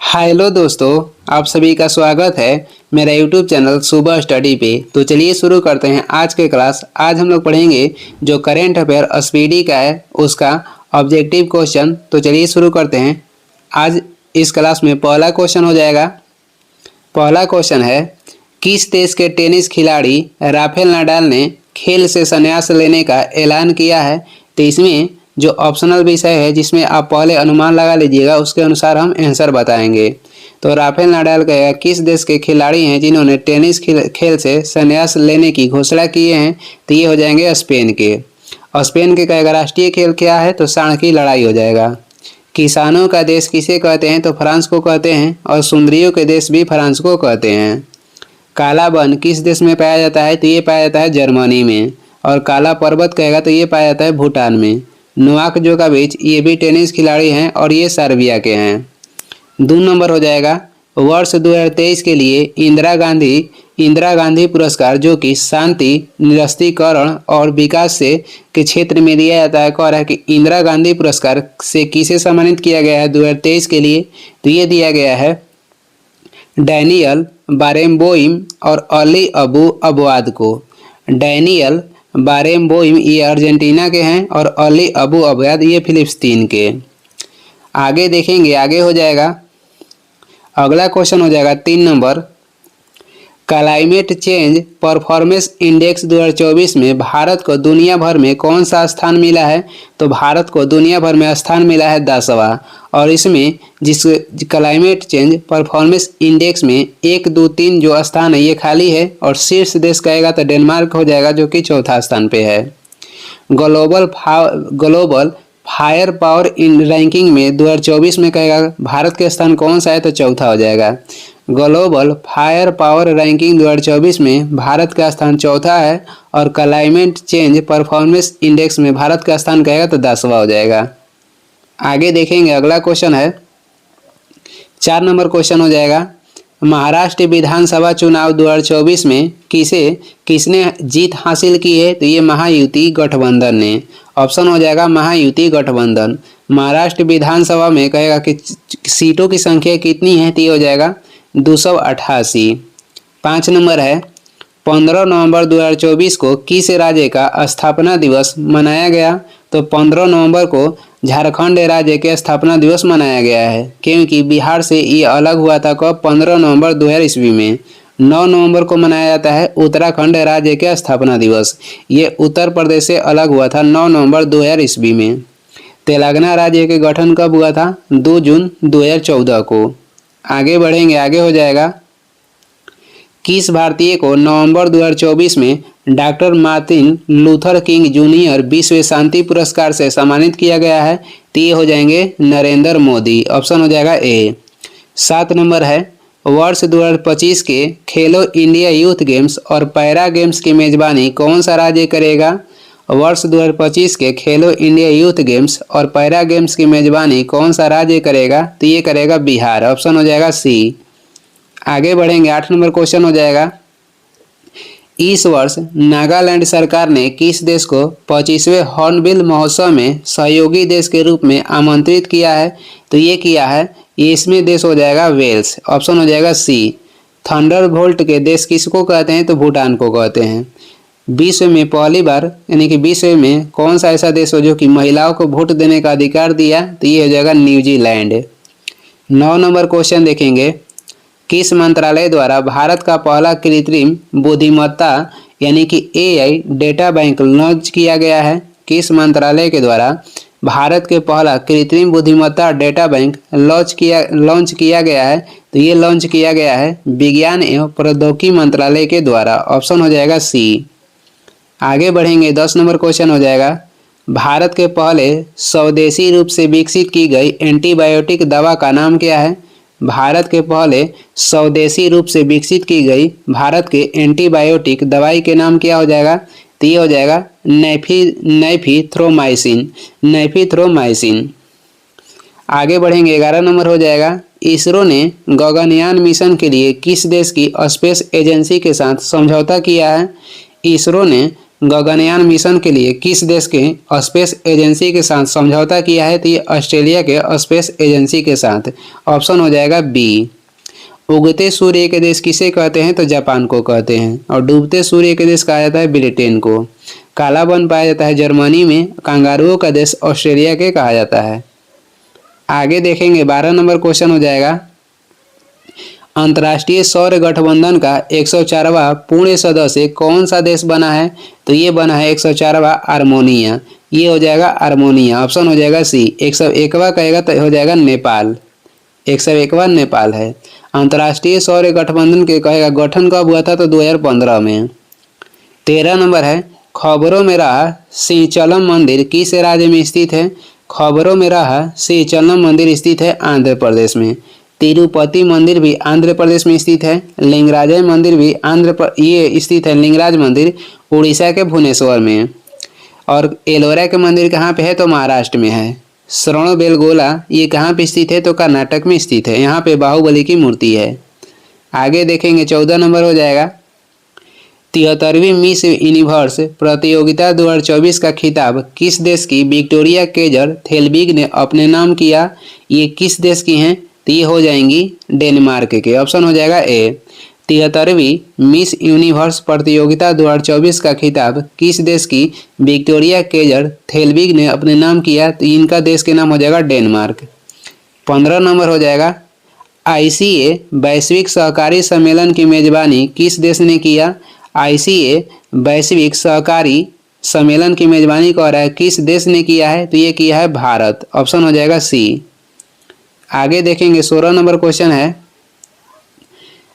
Hello दोस्तों, आप सभी का स्वागत है मेरा यूट्यूब चैनल सुबह स्टडी पे। तो चलिए शुरू करते हैं आज के क्लास। आज हम लोग पढ़ेंगे जो करेंट अफेयर स्पीडी का है उसका ऑब्जेक्टिव क्वेश्चन। तो चलिए शुरू करते हैं। आज इस क्लास में पहला क्वेश्चन हो जाएगा। पहला क्वेश्चन है, किस देश के टेनिस खिलाड़ी राफेल नाडाल ने खेल से संन्यास लेने का ऐलान किया है? तो इसमें जो ऑप्शनल विषय है जिसमें आप पहले अनुमान लगा लीजिएगा, उसके अनुसार हम आंसर बताएंगे। तो राफेल नाडाल कहेगा किस देश के खिलाड़ी हैं जिन्होंने टेनिस खेल से संन्यास लेने की घोषणा किए हैं? तो ये हो जाएंगे स्पेन के। और स्पेन के कहेगा राष्ट्रीय खेल क्या है? तो सांड की लड़ाई हो जाएगा। किसानों का देश किसे कहते हैं? तो फ्रांस को कहते हैं। और सुंदरियों के देश भी फ्रांस को कहते हैं। काला वन किस देश में पाया जाता है? तो ये पाया जाता है जर्मनी में। और काला पर्वत कहेगा तो ये पाया जाता है भूटान में। नोवाक जोकोविच ये भी टेनिस खिलाड़ी हैं और ये सर्बिया के हैं। 2 नंबर हो जाएगा। वर्ष 2023 के लिए इंदिरा गांधी पुरस्कार जो कि शांति, निरस्त्रीकरण और विकास से के क्षेत्र में दिया जाता है, कह रहा है कि इंदिरा गांधी पुरस्कार से किसे सम्मानित किया गया है 2023 के लिए? तो ये दिया गया है डैनियल बारेम्बोइम और अली अबू अबवाद को। डैनियल बारेम्बोइम ये अर्जेंटीना के हैं और अली अबू अबवाद ये फिलिस्तीन के। आगे देखेंगे, आगे हो जाएगा। अगला क्वेश्चन हो जाएगा 3 number. Climate change performance index 2024 में भारत को दुनिया भर में कौन सा स्थान मिला है? तो भारत को दुनिया भर में स्थान मिला है 10वां। और इसमें जिस क्लाइमेट चेंज परफॉर्मेंस इंडेक्स में 1, 2, 3 जो स्थान है ये खाली है और शीर्ष देश कहेगा तो डेनमार्क हो जाएगा जो कि चौथा स्थान पे है। Global fire power in ranking में 2024 में कहेगा भारत के स्थान कौन सा है? तो चौथा हो जाएगा। ग्लोबल फायर पावर रैंकिंग 2024 में भारत का स्थान चौथा है और क्लाइमेट चेंज परफॉर्मेंस इंडेक्स में भारत का स्थान कहेगा तो 10वां हो जाएगा। आगे देखेंगे, अगला क्वेश्चन है 4 नंबर क्वेश्चन हो जाएगा। महाराष्ट्र विधानसभा चुनाव 2024 में किसने जीत हासिल की है? तो ये महायुति गठबंधन ने। ऑप्शन हो जाएगा महायुति गठबंधन। महाराष्ट्र विधानसभा में कहेगा कि सीटों की संख्या कितनी है? तो ये हो जाएगा 288। 5 नंबर है, 15 नवंबर 2024 को किस राज्य का स्थापना दिवस मनाया गया? तो 15 नवंबर को झारखंड राज्य के स्थापना दिवस मनाया गया है, क्योंकि बिहार से ये अलग हुआ था कब? 15 नवंबर 2000 ईस्वी में। 9 नवंबर को मनाया जाता है उत्तराखंड राज्य के स्थापना दिवस। ये उत्तर प्रदेश से अलग हुआ था 9 नवंबर 2000 ईस्वी में। तेलंगाना राज्य के गठन कब हुआ था? 2 जून 2014 को। आगे बढ़ेंगे, आगे हो जाएगा। किस भारतीय को नवंबर 2024 में doctor Martin Luther king junior विश्व शांति पुरस्कार से सम्मानित किया गया है? तो ये हो जाएंगे नरेंद्र मोदी। ऑप्शन हो जाएगा ए। 7 नंबर है, वर्ष 2025 के खेलो इंडिया यूथ गेम्स और पैरा गेम्स की मेजबानी कौन सा राज्य करेगा? वर्ष 2025 के खेलो इंडिया यूथ गेम्स और पैरा गेम्स की मेजबानी कौन सा राज्य करेगा? तो ये करेगा बिहार। ऑप्शन हो जाएगा सी। आगे बढ़ेंगे, 8 नंबर क्वेश्चन हो जाएगा। इस वर्ष नागालैंड सरकार ने किस देश को 25वें हॉर्नबिल महोत्सव में सहयोगी देश के रूप में आमंत्रित किया है? तो ये किया है, ये इसमें देश हो जाएगा वेल्स। ऑप्शन हो जाएगा सी। थंडरबोल्ट के देश किसको कहते हैं? तो भूटान को कहते हैं। विश्व में पहली बार यानी कि विश्व में कौन सा ऐसा देश हो जो कि महिलाओं को वोट देने का अधिकार दिया? तो ये हो जाएगा न्यूजीलैंड। 9 नंबर क्वेश्चन देखेंगे। किस मंत्रालय द्वारा भारत का पहला कृत्रिम बुद्धिमत्ता यानी कि एआई डेटा बैंक लॉन्च किया गया है? किस मंत्रालय के द्वारा भारत के पहला कृत्रिम बुद्धिमत्ता डेटा बैंक लॉन्च किया गया है? तो ये लॉन्च किया गया है विज्ञान एवं प्रौद्योगिकी मंत्रालय के द्वारा। ऑप्शन हो जाएगा सी। आगे बढ़ेंगे, 10 नंबर क्वेश्चन हो जाएगा। भारत के पहले स्वदेशी रूप से विकसित की गई एंटीबायोटिक दवा का नाम क्या है? भारत के पहले स्वदेशी रूप से विकसित की गई भारत के एंटीबायोटिक दवाई के नाम क्या हो जाएगा? तो ये हो जाएगा नैफिथ्रोमाइसिन। आगे बढ़ेंगे, 11 नंबर हो जाएगा। इसरो ने गगनयान मिशन के लिए किस देश की स्पेस एजेंसी के साथ समझौता किया है? इसरो ने गगनयान मिशन के लिए किस देश के स्पेस एजेंसी के साथ समझौता किया है? तो ये ऑस्ट्रेलिया के स्पेस एजेंसी के साथ। ऑप्शन हो जाएगा बी। उगते सूर्य के देश किसे कहते हैं? तो जापान को कहते हैं। और डूबते सूर्य के देश कहा जाता है ब्रिटेन को। काला वन पाया जाता है जर्मनी में। कंगारुओं का देश ऑस्ट्रेलिया के कहा जाता है। आगे देखेंगे 12 नंबर क्वेश्चन हो जाएगा, अंतर्राष्ट्रीय सौर गठबंधन का 104वां पूर्ण सदस्य कौन सा देश बना है? तो ये बना है 104वां आर्मेनिया। ये हो जाएगा आर्मेनिया। ऑप्शन हो जाएगा सी। 101वां कहेगा तो हो जाएगा नेपाल। 101वां नेपाल है। अंतर्राष्ट्रीय सौर गठबंधन के कहेगा गठन कब हुआ था? तो 2015 में। 13 नंबर है, खबरों में रहा सिंचलम मंदिर किस राज्य में स्थित है? खबरों में रहा सिंचलम मंदिर स्थित है आंध्र प्रदेश में। तिरुपति मंदिर भी आंध्र प्रदेश में स्थित है। लिंगराज मंदिर भी ये स्थित है। लिंगराज मंदिर उड़ीसा के भुवनेश्वर में। और एलोरा के मंदिर कहाँ पे है? तो महाराष्ट्र में है। श्रवणबेलगोला ये कहाँ पे स्थित है? तो कर्नाटक में स्थित है। यहाँ पे बाहुबली की मूर्ति है। आगे देखेंगे 14 नंबर हो जाएगा, 73वीं मिस यूनिवर्स प्रतियोगिता 2024 का खिताब किस देश की विक्टोरिया केजर थेलबिग ने अपने नाम किया? ये किस देश की हैं? तो ये हो जाएंगी डेनमार्क के। ऑप्शन हो जाएगा ए। 73वीं मिस यूनिवर्स प्रतियोगिता 2024 का खिताब किस देश की विक्टोरिया केजर थेलबिग ने अपने नाम किया? तो इनका देश के नाम हो जाएगा डेनमार्क। 15 नंबर हो जाएगा, ICA वैश्विक सहकारी सम्मेलन की मेजबानी किस देश ने किया? ICA वैश्विक सहकारी सम्मेलन की मेजबानी कर रहा है किस देश ने किया है? तो ये किया है भारत। ऑप्शन हो जाएगा सी। आगे देखेंगे 16 नंबर क्वेश्चन है,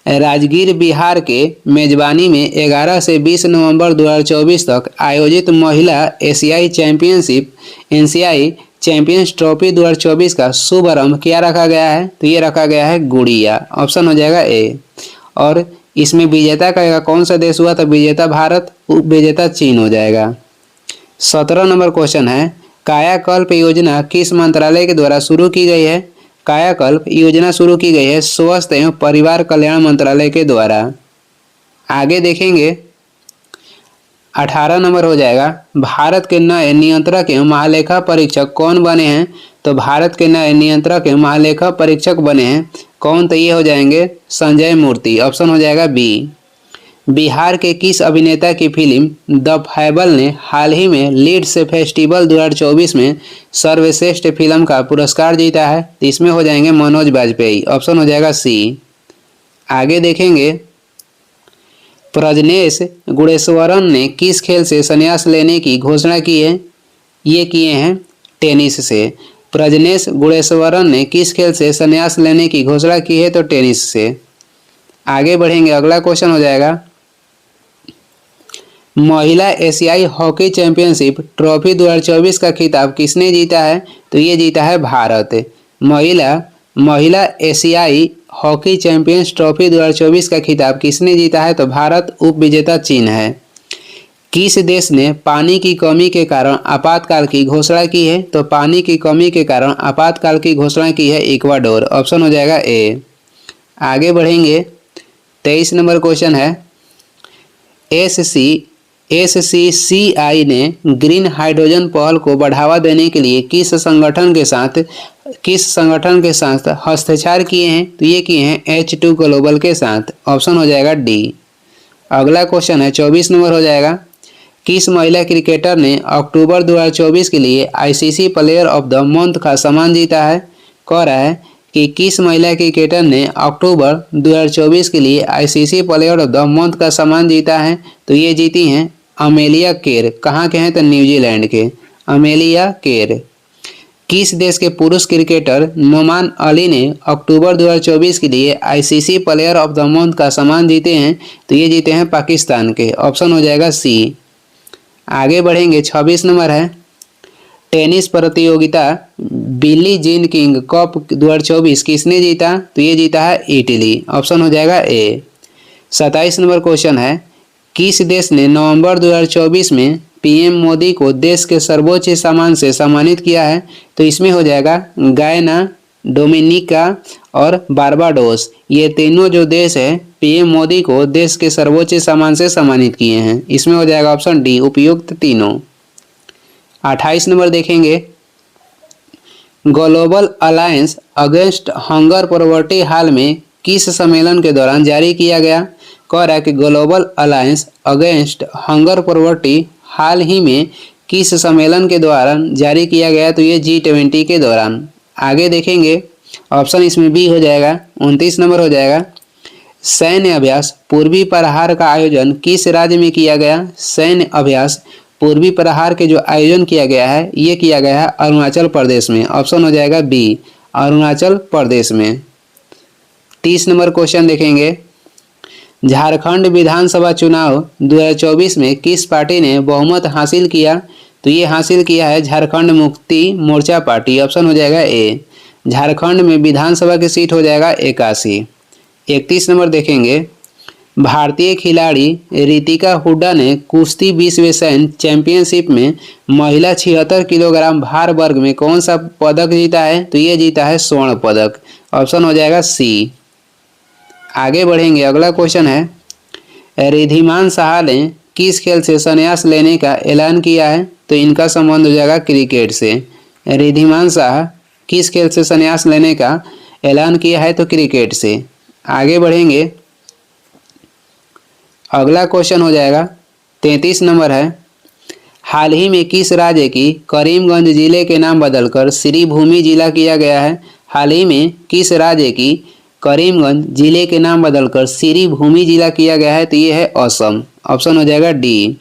राजगीर बिहार के मेजबानी में 11 से 20 नवंबर 2024 तक आयोजित महिला एशियाई चैंपियनशिप NCI चैंपियंस ट्रॉफी 2024 का शुभारंभ क्या रखा गया है? तो ये रखा गया है गुड़िया। ऑप्शन हो जाएगा ए। और इसमें विजेता का कौन सा देश हुआ? तो विजेता भारत, उप विजेता चीन हो जाएगा। 17 नंबर क्वेश्चन है, कायाकल्प योजना किस मंत्रालय के द्वारा शुरू की गई है? कायाकल्प योजना शुरू की गई है स्वास्थ्य एवं परिवार कल्याण मंत्रालय के द्वारा। आगे देखेंगे 18 नंबर हो जाएगा, भारत के नए नियंत्रक एवं महालेखा परीक्षक कौन बने हैं? तो भारत के नए नियंत्रक एवं महालेखा परीक्षक बने हैं कौन? तो ये हो जाएंगे संजय मूर्ति। ऑप्शन हो जाएगा बी। बिहार के किस अभिनेता की फिल्म द फैबल ने हाल ही में लीड्स फेस्टिवल 2024 में सर्वश्रेष्ठ फिल्म का पुरस्कार जीता है? तो इसमें हो जाएंगे मनोज बाजपेयी। ऑप्शन हो जाएगा सी। आगे देखेंगे, प्रजनेश गुणेश्वरन ने किस खेल से संन्यास लेने की घोषणा की है? ये किए हैं टेनिस से। प्रजनेश गुणेश्वरन ने किस खेल से संन्यास लेने की घोषणा की है? तो टेनिस से। आगे बढ़ेंगे, अगला क्वेश्चन हो जाएगा, महिला एशियाई हॉकी चैंपियनशिप ट्रॉफी 2024 का खिताब किसने जीता है? तो ये जीता है भारत। महिला एशियाई हॉकी चैंपियंस ट्रॉफी 2024 का खिताब किसने जीता है? तो भारत, उप विजेता चीन है। किस देश ने पानी की कमी के कारण आपातकाल की घोषणा की है? तो पानी की कमी के कारण आपातकाल की घोषणा की है इक्वाडोर। ऑप्शन हो जाएगा ए। आगे बढ़ेंगे, 23 नंबर क्वेश्चन है, SCCI ने ग्रीन हाइड्रोजन पहल को बढ़ावा देने के लिए किस संगठन के साथ हस्ताक्षर किए हैं? तो ये किए हैं H2 ग्लोबल के साथ। ऑप्शन हो जाएगा डी। अगला क्वेश्चन है 24 नंबर हो जाएगा, किस महिला क्रिकेटर ने अक्टूबर 2024 के लिए ICC player of the month का सम्मान जीता है? कह रहा है कि किस महिला क्रिकेटर ने अक्टूबर 2024 के लिए ICC player of the month का सम्मान जीता है? तो ये जीती हैं अमेलिया केर। कहाँ के हैं? तो न्यूजीलैंड के अमेलिया केर। किस देश के पुरुष क्रिकेटर नोमान अली ने अक्टूबर 2024 के लिए ICC player of the month का सम्मान जीते हैं? तो ये जीते हैं पाकिस्तान के। ऑप्शन हो जाएगा सी। आगे बढ़ेंगे, 26 नंबर है, टेनिस प्रतियोगिता बिली जीन किंग कप 2024 किसने जीता? तो ये जीता है इटली। ऑप्शन हो जाएगा ए। 27 नंबर क्वेश्चन है, किस देश ने नवंबर 2024 में PM मोदी को देश के सर्वोच्च सम्मान से सम्मानित किया है? तो इसमें हो जाएगा डोमिनिका और बारबाडोस। ये तीनों जो देश है पीएम मोदी को देश के सर्वोच्च सम्मान से सम्मानित किए हैं। इसमें हो जाएगा ऑप्शन डी उपयुक्त तीनों। 28 नंबर देखेंगे, global alliance against hunger poverty हाल में किस सम्मेलन के दौरान जारी किया गया? कह रहा है कि global alliance against hunger poverty हाल ही में किस सम्मेलन के दौरान जारी किया गया? तो ये G20 के दौरान। आगे देखेंगे, ऑप्शन इसमें बी हो जाएगा। 29 नंबर हो जाएगा, सैन्य अभ्यास पूर्वी प्रहार का आयोजन किस राज्य में किया गया? सैन्य अभ्यास पूर्वी प्रहार के जो आयोजन किया गया है ये किया गया है अरुणाचल प्रदेश में। ऑप्शन हो जाएगा बी अरुणाचल प्रदेश में। 30 नंबर क्वेश्चन देखेंगे, झारखंड विधानसभा चुनाव 2024 में किस पार्टी ने बहुमत हासिल किया? तो ये हासिल किया है झारखंड मुक्ति मोर्चा पार्टी। ऑप्शन हो जाएगा ए। झारखंड में विधानसभा की सीट हो जाएगा 81। 31 नंबर देखेंगे, भारतीय खिलाड़ी रितिका हुड्डा ने कुश्ती विश्व एशियन चैंपियनशिप में महिला 76 किलोग्राम भार वर्ग में कौन सा पदक जीता है? तो ये जीता है स्वर्ण पदक। ऑप्शन हो जाएगा सी। आगे बढ़ेंगे, अगला क्वेश्चन है, रिद्धिमान साहा ने किस खेल से संन्यास लेने का ऐलान किया है? तो इनका संबंध हो जाएगा क्रिकेट से। रिद्धिमान साहा किस खेल से संन्यास लेने का ऐलान किया है? तो क्रिकेट से। आगे बढ़ेंगे, अगला क्वेश्चन हो जाएगा 33 नंबर है, हाल ही में किस राज्य की करीमगंज जिले के नाम बदलकर श्रीभूमि जिला किया गया है? हाल ही में किस राज्य की करीमगंज जिले के नाम बदलकर श्रीभूमि जिला किया गया है? तो ये है असम। ऑप्शन हो जाएगा डी।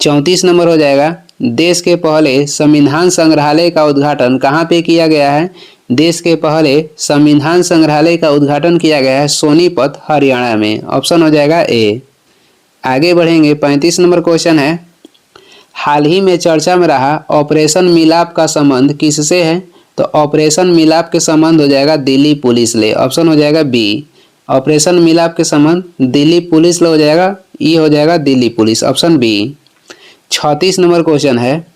34 नंबर हो जाएगा, देश के पहले संविधान संग्रहालय का उद्घाटन कहाँ पे किया गया है? देश के पहले संविधान संग्रहालय का उद्घाटन किया गया है सोनीपत हरियाणा में। ऑप्शन हो जाएगा ए। आगे बढ़ेंगे, 35 नंबर क्वेश्चन है, हाल ही में चर्चा में रहा ऑपरेशन मिलाप का संबंध किससे है? तो ऑपरेशन मिलाप के संबंध हो जाएगा दिल्ली पुलिस ले। ऑप्शन हो जाएगा बी। ऑपरेशन मिलाप के संबंध दिल्ली पुलिस ले हो जाएगा, ये हो जाएगा Delhi police. Option B. 36 number question है,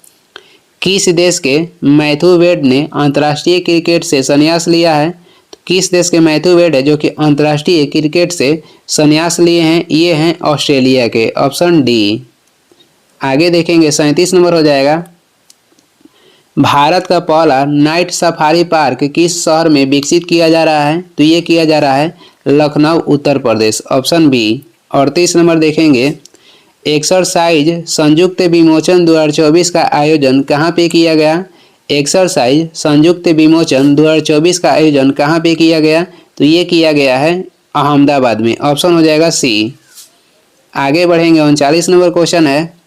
किस देश के मैथ्यू वेड ने अंतर्राष्ट्रीय क्रिकेट से संन्यास लिया है? तो किस देश के मैथ्यू वेड है जो कि अंतर्राष्ट्रीय क्रिकेट से संन्यास लिए हैं? ये हैं ऑस्ट्रेलिया के। Option D. आगे देखेंगे, 37 नंबर हो जाएगा, भारत का पहला नाइट सफारी पार्क किस शहर में विकसित किया जा रहा है? तो ये किया जा रहा है Lucknow Uttar Pradesh. Option B. 38 number देखेंगे, एक्सरसाइज संयुक्त विमोचन 2024 का आयोजन कहाँ पे किया गया? एक्सरसाइज संयुक्त विमोचन 2024 का आयोजन कहाँ पे किया गया? तो ये किया गया है अहमदाबाद में। ऑप्शन हो जाएगा सी। आगे बढ़ेंगे, 39 नंबर क्वेश्चन है,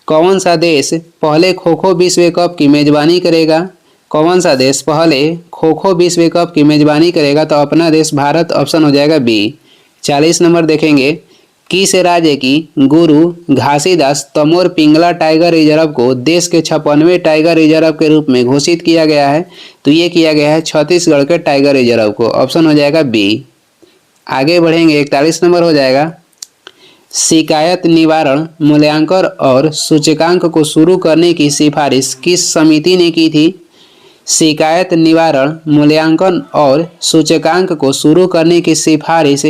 कौन सा देश पहले खो खो विश्व कप की मेजबानी करेगा? कौन सा देश पहले खो खो विश्व कप की मेजबानी करेगा? तो अपना देश भारत। ऑप्शन हो जाएगा बी। 40 नंबर देखेंगे, किस राज्य की गुरु घासीदास तमोर पिंगला टाइगर रिजर्व को देश के 56वें टाइगर रिजर्व के रूप में घोषित किया गया है? तो ये किया गया है छत्तीसगढ़ के टाइगर रिजर्व को। ऑप्शन हो जाएगा बी। आगे बढ़ेंगे, 41 नंबर हो जाएगा, शिकायत निवारण मूल्यांकन और सूचकांक को शुरू करने की सिफारिश किस समिति ने की थी? शिकायत निवारण मूल्यांकन और सूचकांक को शुरू करने की सिफारिश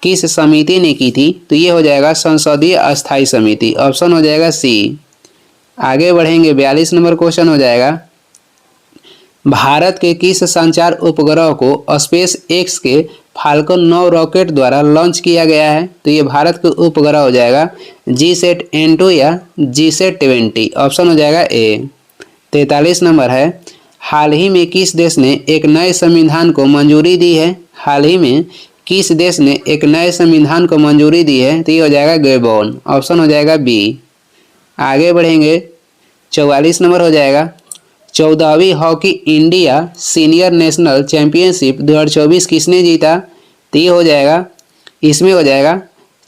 किस समिति ने की थी? तो ये हो जाएगा संसदीय अस्थायी समिति। ऑप्शन हो जाएगा सी। आगे बढ़ेंगे, 42 नंबर क्वेश्चन हो जाएगा, भारत के किस संचार उपग्रह को स्पेस एक्स के फाल्कन 9 रॉकेट द्वारा लॉन्च किया गया है? तो ये भारत के उपग्रह हो जाएगा GSAT-N2 या GSAT-20। ऑप्शन हो जाएगा ए। 43 नंबर है, हाल ही में किस देश ने एक नए संविधान को मंजूरी दी है? हाल ही में किस देश ने एक नए संविधान को मंजूरी दी है? तो ये हो जाएगा गैबोन। ऑप्शन हो जाएगा बी। आगे बढ़ेंगे, 44 नंबर हो जाएगा, 14वीं hockey India senior national championship 2024 किसने जीता? तो ये हो जाएगा, इसमें हो जाएगा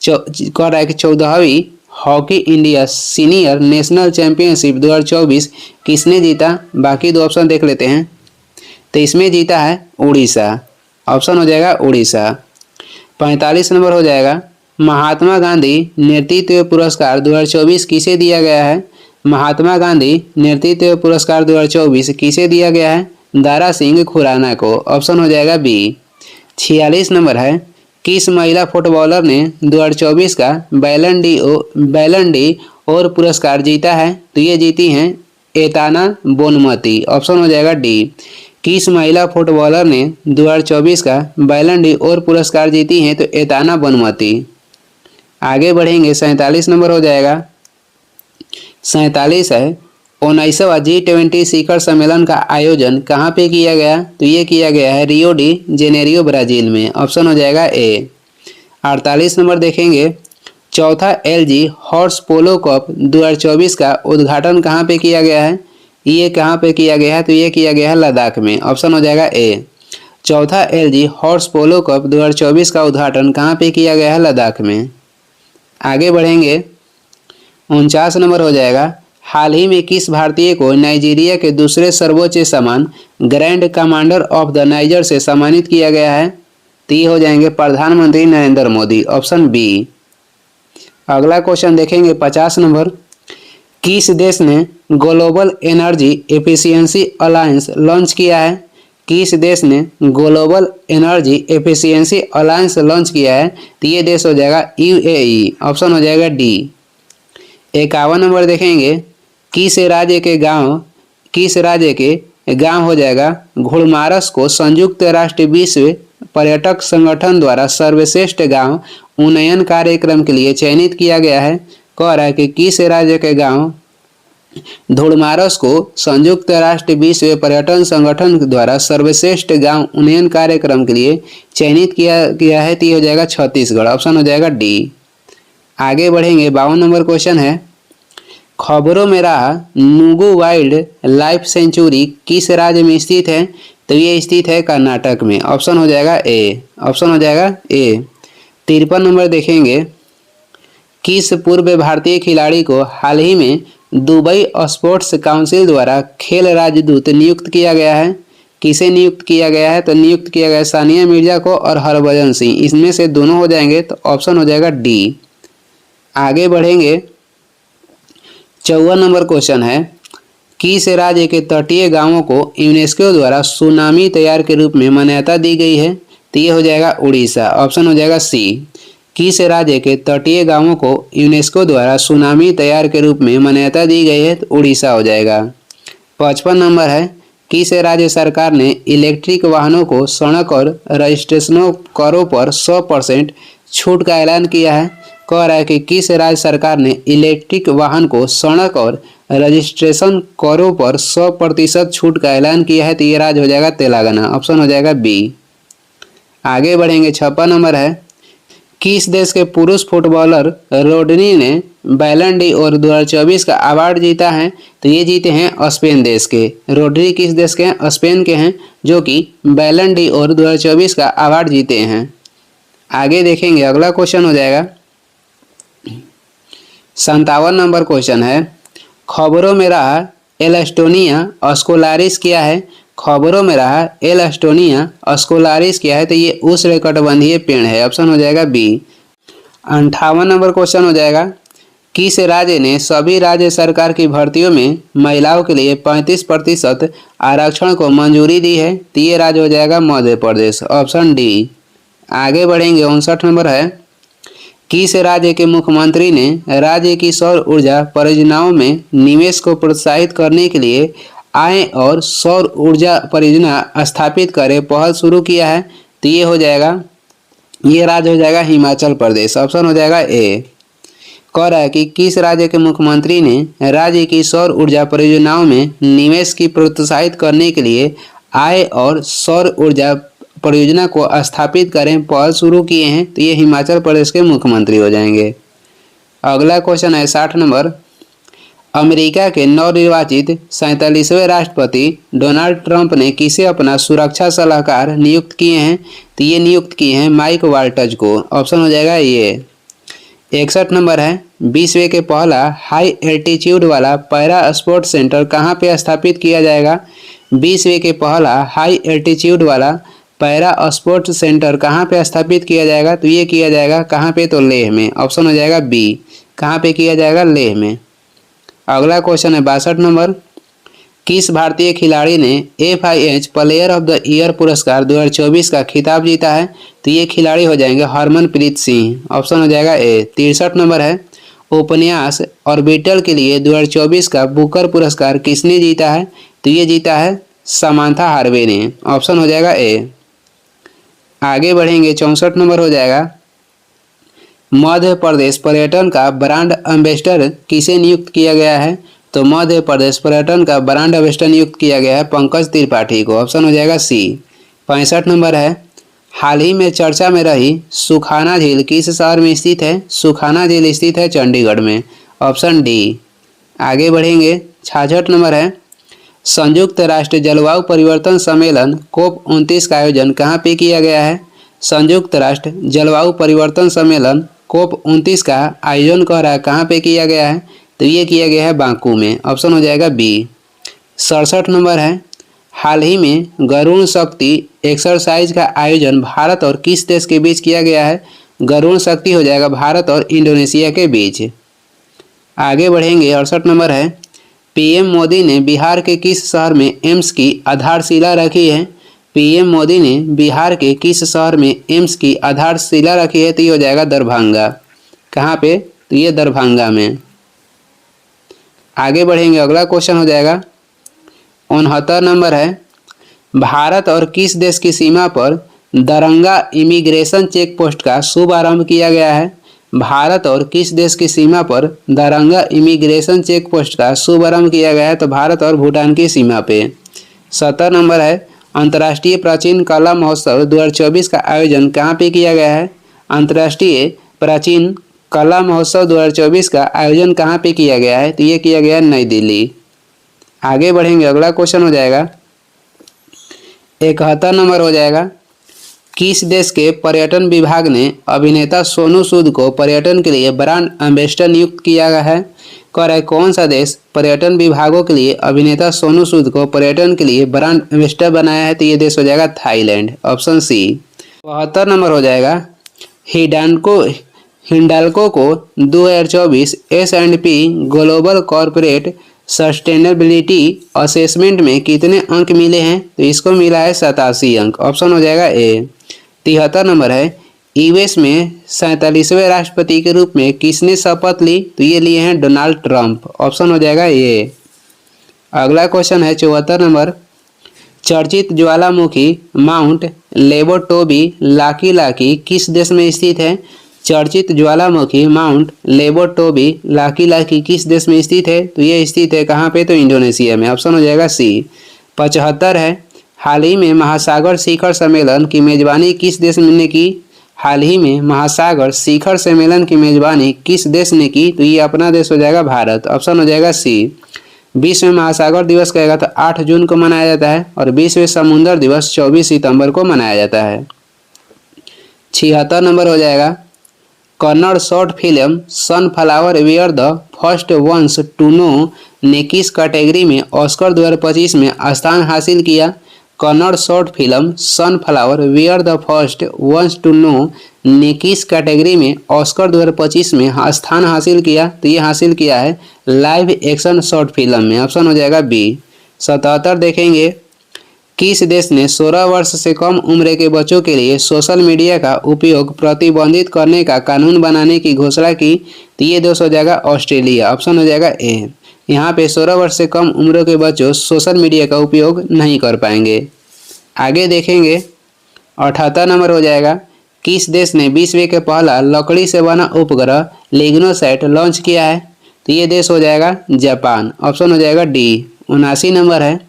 कह रहा है कि 14वीं hockey India senior national championship 2024 किसने जीता? बाकी दो ऑप्शन देख लेते हैं। तो इसमें जीता है उड़ीसा। ऑप्शन हो जाएगा उड़ीसा। 45 नंबर हो जाएगा, महात्मा गांधी नेतृत्व पुरस्कार 2024 किसे दिया गया है? महात्मा गांधी नेतृत्व पुरस्कार 2024 किसे दिया गया है? दारा सिंह खुराना को। ऑप्शन हो जाएगा बी। 46 नंबर है, किस महिला फुटबॉलर ने 2024 का बैलन डी और पुरस्कार जीता है? तो ये जीती हैं एताना बोनमती। ऑप्शन हो जाएगा डी। किस महिला फुटबॉलर ने 2024 का बैलन डी और पुरस्कार जीती हैं? तो एताना बोनमती। आगे बढ़ेंगे, 47 नंबर हो जाएगा। 47 है, 19वां G20 शिखर सम्मेलन का आयोजन कहाँ पे किया गया? तो ये किया गया है रियो डी जेनेरियो ब्राजील में। ऑप्शन हो जाएगा ए। 48 नंबर देखेंगे, चौथा LG हॉर्स पोलो कप 2024 का उद्घाटन कहाँ पे किया गया है? ये कहाँ पे किया गया है? तो ये किया गया है लद्दाख में। ऑप्शन हो जाएगा ए। चौथा LG हॉर्स पोलो कप 2024 का उद्घाटन कहाँ पे किया गया है? लद्दाख में। आगे बढ़ेंगे, 49 नंबर हो जाएगा, हाल ही में किस भारतीय को नाइजीरिया के दूसरे सर्वोच्च सम्मान grand commander of the niger से सम्मानित किया गया है? तो ये हो जाएंगे प्रधानमंत्री नरेंद्र मोदी। Option B. अगला क्वेश्चन देखेंगे, 50 नंबर, किस देश ने global energy efficiency alliance launch किया है? किस देश ने global energy efficiency alliance launch किया है? तो ये देश हो जाएगा UAE। ऑप्शन हो जाएगा डी। 51 नंबर देखेंगे, किस राज्य के गांव हो जाएगा घुड़मारस को संयुक्त राष्ट्र विश्व पर्यटक संगठन द्वारा सर्वश्रेष्ठ गांव उन्नयन कार्यक्रम के लिए चयनित किया गया है? कह रहा है कि किस राज्य के गांव धुड़मारस को संयुक्त राष्ट्र विश्व पर्यटन संगठन द्वारा सर्वश्रेष्ठ गांव उन्नयन कार्यक्रम के लिए चयनित किया गया है? तो ये हो जाएगा छत्तीसगढ़। ऑप्शन हो जाएगा डी। आगे बढ़ेंगे, 52 नंबर क्वेश्चन है, खबरों में रहा नुगु वाइल्ड लाइफ सेंचुरी किस राज्य में स्थित है? तो ये स्थित है कर्नाटक में। ऑप्शन हो जाएगा ए। ऑप्शन हो जाएगा ए। 53 नंबर देखेंगे, किस पूर्व भारतीय खिलाड़ी को हाल ही में दुबई स्पोर्ट्स काउंसिल द्वारा खेल राजदूत नियुक्त किया गया है? किसे नियुक्त किया गया है? तो नियुक्त किया गया है सानिया मिर्जा को और हरभजन सिंह। इसमें से दोनों हो जाएंगे, तो ऑप्शन हो जाएगा डी। आगे बढ़ेंगे, 54 नंबर क्वेश्चन है, किस राज्य के तटीय गांवों को यूनेस्को द्वारा सुनामी तैयार के रूप में मान्यता दी गई है? तो ये हो जाएगा उड़ीसा। ऑप्शन हो जाएगा सी। किस राज्य के तटीय गांवों को यूनेस्को द्वारा सुनामी तैयार के रूप में मान्यता दी गई है? तो उड़ीसा हो जाएगा। 55 नंबर है, किस राज्य सरकार ने इलेक्ट्रिक वाहनों को सड़क और रजिस्ट्रेशन करों पर 100% छूट का ऐलान किया है? कह रहा है कि किस राज्य सरकार ने इलेक्ट्रिक वाहन को सड़क और रजिस्ट्रेशन करों पर 100% छूट का ऐलान किया है? तो ये राज्य हो जाएगा तेलंगाना। ऑप्शन हो जाएगा बी। आगे बढ़ेंगे, 56 नंबर है, किस देश के पुरुष फुटबॉलर रोड्री ने बैलन डी और 2024 का अवार्ड जीता है? तो ये जीते हैं स्पेन देश के। रोड्री किस देश के हैं? स्पेन के हैं, जो कि बैलन डी और 2024 का अवार्ड जीते हैं। आगे देखेंगे, अगला क्वेश्चन हो जाएगा 57 नंबर क्वेश्चन है, खबरों में रहा एलस्टोनिया स्कोलारिस क्या है? खबरों में रहा एलस्टोनिया स्कोलारिस क्या है? तो ये उष्णकटिबंधीय पेड़ है। ऑप्शन हो जाएगा बी। 58 नंबर क्वेश्चन हो जाएगा, किस राज्य ने सभी राज्य सरकार की भर्तियों में महिलाओं के लिए 35% आरक्षण को मंजूरी दी है? तो ये राज्य हो जाएगा मध्य प्रदेश। Option D. आगे बढ़ेंगे, 59 नंबर है, किस राज्य के मुख्यमंत्री ने राज्य की सौर ऊर्जा परियोजनाओं में निवेश को प्रोत्साहित करने के लिए आय और सौर ऊर्जा परियोजना स्थापित करे पहल शुरू किया है? तो ये हो जाएगा, ये राज्य हो जाएगा हिमाचल प्रदेश। ऑप्शन हो जाएगा ए। कह रहा है कि किस राज्य के मुख्यमंत्री ने राज्य की सौर ऊर्जा परियोजनाओं में निवेश की प्रोत्साहित करने के लिए आय और सौर ऊर्जा परियोजना को स्थापित करें पहल शुरू किए हैं? तो ये हिमाचल प्रदेश के मुख्यमंत्री हो जाएंगे। अगला क्वेश्चन है 60 नंबर, अमेरिका के नवनिर्वाचित 47वें राष्ट्रपति डोनाल्ड ट्रंप ने किसे अपना सुरक्षा सलाहकार नियुक्त किए हैं? तो ये नियुक्त किए हैं माइक वाल्टज को। ऑप्शन हो जाएगा ये। 61 नंबर है, विश्व के पहला हाई एल्टीट्यूड वाला पैरा स्पोर्ट सेंटर कहाँ पे स्थापित किया जाएगा? विश्व के पहला हाई एल्टीट्यूड वाला पैरा स्पोर्ट सेंटर कहाँ पे स्थापित किया जाएगा? तो ये किया जाएगा कहाँ पे? तो लेह में। ऑप्शन हो जाएगा बी। कहाँ पे किया जाएगा? लेह में। अगला क्वेश्चन है 62 नंबर, किस भारतीय खिलाड़ी ने FIH player of the year पुरस्कार 2024 का खिताब जीता है? तो ये खिलाड़ी हो जाएंगे हरमनप्रीत सिंह। ऑप्शन हो जाएगा ए। 63 नंबर है, उपन्यास ऑर्बिटल के लिए 2024 का बुकर पुरस्कार किसने जीता है? तो ये जीता है समांथा हार्वे ने। ऑप्शन हो जाएगा ए। आगे बढ़ेंगे, 64 नंबर हो जाएगा, मध्य प्रदेश पर्यटन का ब्रांड एम्बेसडर किसे नियुक्त किया गया है? तो मध्य प्रदेश पर्यटन का ब्रांड एम्बेसडर नियुक्त किया गया है पंकज त्रिपाठी को। ऑप्शन हो जाएगा सी। 65 नंबर है, हाल ही में चर्चा में रही सुखाना झील किस शहर में स्थित है? सुखाना झील स्थित है चंडीगढ़ में। Option D. आगे बढ़ेंगे, 66 नंबर है, संयुक्त राष्ट्र जलवायु परिवर्तन सम्मेलन COP29 का आयोजन कहाँ पे किया गया है? संयुक्त राष्ट्र जलवायु परिवर्तन सम्मेलन COP29 का आयोजन कहाँ पे किया गया है? तो ये किया गया है बाकू में। ऑप्शन हो जाएगा बी। 67 नंबर है, हाल ही में गरुण शक्ति एक्सरसाइज का आयोजन भारत और किस देश के बीच किया गया है? गरुण शक्ति हो जाएगा भारत और इंडोनेशिया के बीच। आगे बढ़ेंगे, 68 नंबर है, PM मोदी ने बिहार के किस शहर में एम्स की आधारशिला रखी है? PM मोदी ने बिहार के किस शहर में एम्स की आधारशिला रखी है? तो ये हो जाएगा दरभंगा। कहाँ पे? तो ये दरभंगा में। आगे बढ़ेंगे, अगला क्वेश्चन हो जाएगा 69 नंबर है, भारत और किस देश की सीमा पर दरंगा इमिग्रेशन चेक पोस्ट का शुभारंभ किया गया है? भारत और किस देश की सीमा पर दरंगा इमिग्रेशन चेक पोस्ट का शुभारंभ किया गया है? तो भारत और भूटान की सीमा पे। 70 नंबर है, अंतर्राष्ट्रीय प्राचीन कला महोत्सव 2024 का आयोजन कहाँ पे किया गया है? अंतर्राष्ट्रीय प्राचीन कला महोत्सव 2024 का आयोजन कहाँ पे किया गया है? तो ये किया गया है नई दिल्ली। आगे बढ़ेंगे, अगला क्वेश्चन हो जाएगा 71 नंबर हो जाएगा, किस देश के पर्यटन विभाग ने अभिनेता सोनू सूद को पर्यटन के लिए ब्रांड एम्बेसडर नियुक्त किया गया है? कह रहा है कौन सा देश पर्यटन विभागों के लिए अभिनेता सोनू सूद को पर्यटन के लिए ब्रांड एम्बेसडर बनाया है? तो ये देश हो जाएगा थाईलैंड। Option C. 72 नंबर हो जाएगा, हिंडाल्को को 2024 S&P global corporate sustainability assessment में कितने अंक मिले हैं? तो इसको मिला है 87 अंक। ऑप्शन हो जाएगा ए। 73 नंबर है, US में 47वें राष्ट्रपति के रूप में किसने शपथ ली? तो ये लिए हैं डोनाल्ड ट्रंप। ऑप्शन हो जाएगा ए। अगला क्वेश्चन है 74 नंबर, चर्चित ज्वालामुखी माउंट लेबोटोबी लाकी लाकी किस देश में स्थित है? चर्चित ज्वालामुखी माउंट लेबोटोबी लाकी लाकी किस देश में स्थित है? तो ये स्थित है कहाँ पे? तो इंडोनेशिया में। ऑप्शन हो जाएगा सी। 75 है, हाल ही में महासागर शिखर सम्मेलन की मेजबानी किस देश ने की? हाल ही में महासागर शिखर सम्मेलन की मेजबानी किस देश ने की? तो ये अपना देश हो जाएगा भारत। ऑप्शन हो जाएगा सी। विश्व महासागर दिवस कहेगा तो 8 जून को मनाया जाता है और विश्व समुद्र दिवस 24 सितंबर को मनाया जाता है। 76 नंबर हो जाएगा, Kannada short film sunflower were the first ones to know ने किस कैटेगरी में ऑस्कर 2025 में स्थान हासिल किया? Kannada short film sunflower were the first ones to know ने किस कैटेगरी में ऑस्कर 2025 में स्थान हासिल किया? तो ये हासिल किया है लाइव एक्शन शॉर्ट फिल्म में। ऑप्शन हो जाएगा बी। 77 देखेंगे, किस देश ने 16 वर्ष से कम उम्र के बच्चों के लिए सोशल मीडिया का उपयोग प्रतिबंधित करने का कानून बनाने की घोषणा की? तो ये देश हो जाएगा ऑस्ट्रेलिया। ऑप्शन हो जाएगा ए। यहाँ पे 16 वर्ष से कम उम्र के बच्चों सोशल मीडिया का उपयोग नहीं कर पाएंगे। आगे देखेंगे 78 नंबर हो जाएगा, किस देश ने विश्व के पहला लकड़ी से बना उपग्रह लिग्नोसैट लॉन्च किया है? तो ये देश हो जाएगा जापान। ऑप्शन हो जाएगा डी। 79 नंबर है,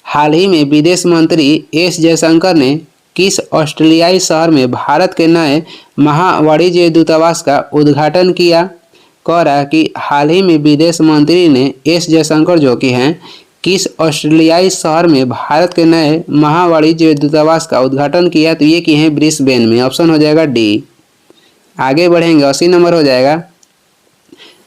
हाल ही में विदेश मंत्री एस जयशंकर ने किस ऑस्ट्रेलियाई शहर में भारत के नए महावाणिज्य दूतावास का उद्घाटन किया? कह रहा है कि हाल ही में विदेश मंत्री ने एस जयशंकर जो कि हैं किस ऑस्ट्रेलियाई शहर में भारत के नए महावाणिज्य दूतावास का उद्घाटन किया? तो ये किए हैं ब्रिस्बेन में। ऑप्शन हो जाएगा डी। आगे बढ़ेंगे, 80 नंबर हो जाएगा,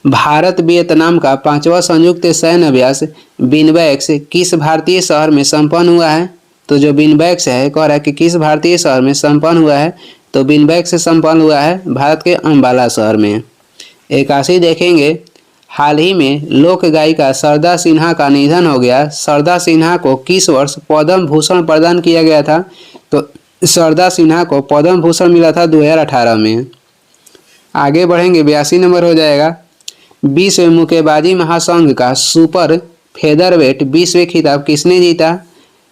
भारत वियतनाम का 5वां संयुक्त सैन्य अभ्यास बिनबैक्स किस भारतीय शहर में संपन्न हुआ है? तो जो बिनबैक्स है कह रहा है कि किस भारतीय शहर में संपन्न हुआ है? तो बिनबैक्स से संपन्न हुआ है भारत के अम्बाला शहर में। 81 देखेंगे, हाल ही में लोक गायिका शारदा सिन्हा का निधन हो गया। शारदा सिन्हा को किस वर्ष पद्म भूषण प्रदान किया गया था? तो शारदा सिन्हा को पद्म भूषण मिला था 2018 में। आगे बढ़ेंगे, 82 नंबर हो जाएगा। विश्व मुक्केबाजी महासंघ का सुपर फेदरवेट विश्व खिताब किसने जीता?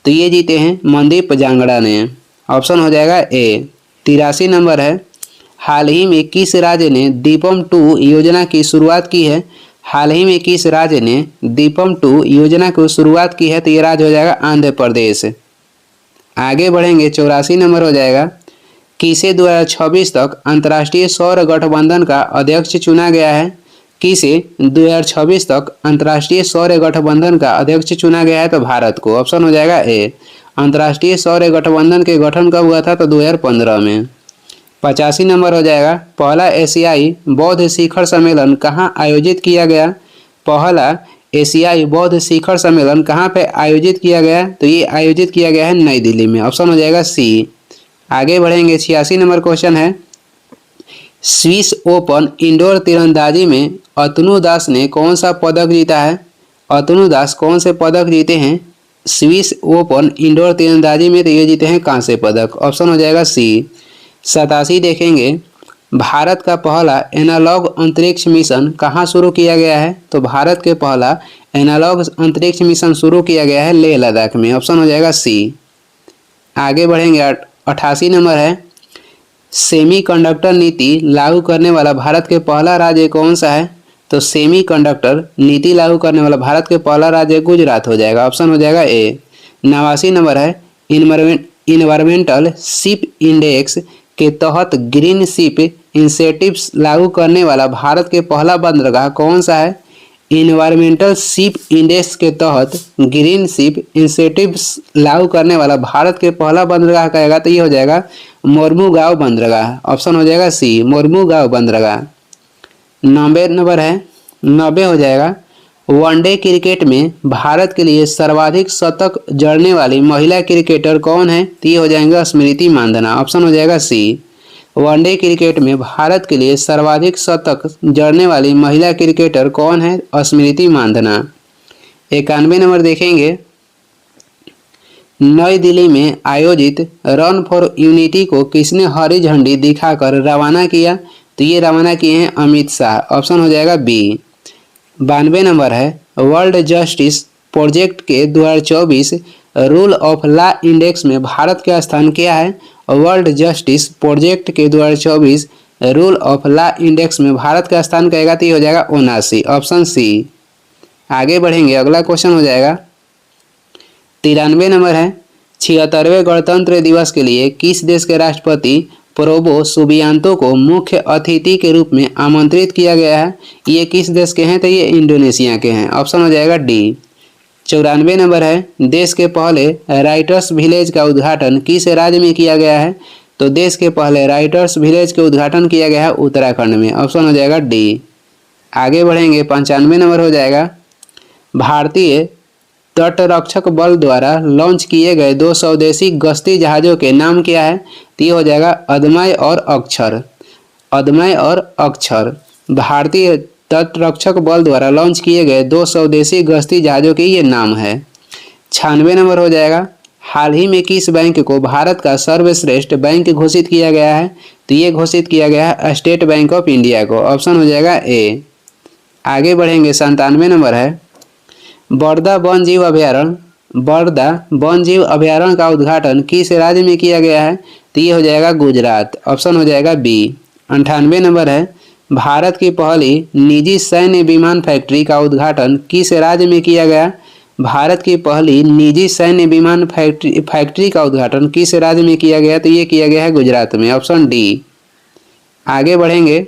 तो ये जीते हैं मनदीप जांगड़ा ने। ऑप्शन हो जाएगा ए। 83 नंबर है। हाल ही में किस राज्य ने दीपम 2 योजना की शुरुआत की है? हाल ही में किस राज्य ने दीपम 2 योजना की शुरुआत की है? तो ये राज्य हो जाएगा आंध्र प्रदेश। आगे बढ़ेंगे, 84 नंबर हो जाएगा। किसे 2026 तक अंतर्राष्ट्रीय सौर गठबंधन का अध्यक्ष चुना गया है? किसे 2026 तक अंतर्राष्ट्रीय सौर गठबंधन का अध्यक्ष चुना गया है? तो भारत को। ऑप्शन हो जाएगा ए। अंतर्राष्ट्रीय सौर गठबंधन के गठन कब हुआ था? तो 2015 में। 85 नंबर हो जाएगा। पहला एशियाई बौद्ध शिखर सम्मेलन कहाँ आयोजित किया गया? पहला एशियाई बौद्ध शिखर सम्मेलन कहाँ पे आयोजित किया गया? तो ये आयोजित किया गया है नई दिल्ली में। ऑप्शन हो जाएगा सी। आगे बढ़ेंगे, 86 नंबर क्वेश्चन है। स्विस ओपन इंडोर तीरंदाजी में अतनु दास ने कौन सा पदक जीता है? अतनु दास कौन से पदक जीते हैं स्विस ओपन इंडोर तीरंदाजी में? तो ये जीते हैं कांस्य पदक। ऑप्शन हो जाएगा सी। 87 देखेंगे, भारत का पहला एनालॉग अंतरिक्ष मिशन कहाँ शुरू किया गया है? तो भारत के पहला एनालॉग अंतरिक्ष मिशन शुरू किया गया है लेह लद्दाख में। ऑप्शन हो जाएगा सी। आगे बढ़ेंगे, 88 नंबर है। सेमीकंडक्टर नीति लागू करने वाला भारत के पहला राज्य कौन सा है? तो सेमीकंडक्टर नीति लागू करने वाला भारत के पहला राज्य गुजरात हो जाएगा। ऑप्शन हो जाएगा ए। 89 नंबर है। इन्वायरमेंटल शिप इंडेक्स के तहत ग्रीन शिप इंसेंटिव्स लागू करने वाला भारत के पहला बंदरगाह कौन सा है? इन्वायरमेंटल शिप इंडेक्स के तहत ग्रीन शिप इंसेंटिव्स लागू करने वाला भारत के पहला बंदरगाह कहेगा तो ये हो जाएगा मोरमुगांव बंदरगाह। ऑप्शन हो जाएगा सी, मोरमुगांव बंदरगाह। 90 नंबर है। 90 हो जाएगा। वनडे क्रिकेट में भारत के लिए सर्वाधिक शतक जड़ने वाली महिला क्रिकेटर कौन है? तो ये हो जाएंगे स्मृति मांधाना। ऑप्शन हो जाएगा सी। वनडे क्रिकेट में भारत के लिए सर्वाधिक शतक जड़ने वाली महिला क्रिकेटर कौन है? स्मृति मांधाना। 91 नंबर देखेंगे, नई दिल्ली में आयोजित रन फॉर यूनिटी को किसने हरी झंडी दिखाकर रवाना किया? तो ये रवाना किए हैं अमित शाह। ऑप्शन हो जाएगा बी। 92 नंबर है। वर्ल्ड जस्टिस प्रोजेक्ट के 2024 रूल ऑफ लॉ इंडेक्स में भारत का स्थान क्या है? वर्ल्ड जस्टिस प्रोजेक्ट के 2024 रूल ऑफ लॉ इंडेक्स में भारत का स्थान कहेगा तो ये हो जाएगा 79। Option C. आगे बढ़ेंगे, अगला क्वेश्चन हो जाएगा 93 नंबर है। 76वें गणतंत्र दिवस के लिए किस देश के राष्ट्रपति प्रोबो सुबियांतो को मुख्य अतिथि के रूप में आमंत्रित किया गया है? ये किस देश के हैं? तो ये इंडोनेशिया के हैं। ऑप्शन हो जाएगा डी। 94 नंबर है। देश के पहले राइटर्स विलेज का उद्घाटन किस राज्य में किया गया है? तो देश के पहले राइटर्स विलेज के उद्घाटन किया गया है उत्तराखंड में। ऑप्शन हो जाएगा डी। आगे बढ़ेंगे, 95 नंबर हो जाएगा। भारतीय तटरक्षक बल द्वारा लॉन्च किए गए 2 स्वदेशी गश्ती जहाज़ों के नाम क्या है? तो ये हो जाएगा अदमय और अक्षर। अदमय और अक्षर भारतीय तटरक्षक बल द्वारा लॉन्च किए गए 2 स्वदेशी गश्ती जहाज़ों के ये नाम है। 96 नंबर हो जाएगा। हाल ही में किस बैंक को भारत का सर्वश्रेष्ठ बैंक घोषित किया गया है? तो ये घोषित किया गया है स्टेट बैंक ऑफ इंडिया को। ऑप्शन हो जाएगा ए। आगे बढ़ेंगे, 97 नंबर है। बड़दा वन जीव अभयारण्य का उद्घाटन किस राज्य में किया गया है? तो ये हो जाएगा गुजरात। ऑप्शन हो जाएगा बी। 98 नंबर है। भारत की पहली निजी सैन्य विमान फैक्ट्री का उद्घाटन किस राज्य में किया गया? भारत की पहली निजी सैन्य विमान फैक्ट्री का उद्घाटन किस राज्य में किया गया? तो ये किया गया है गुजरात में। Option D. आगे बढ़ेंगे,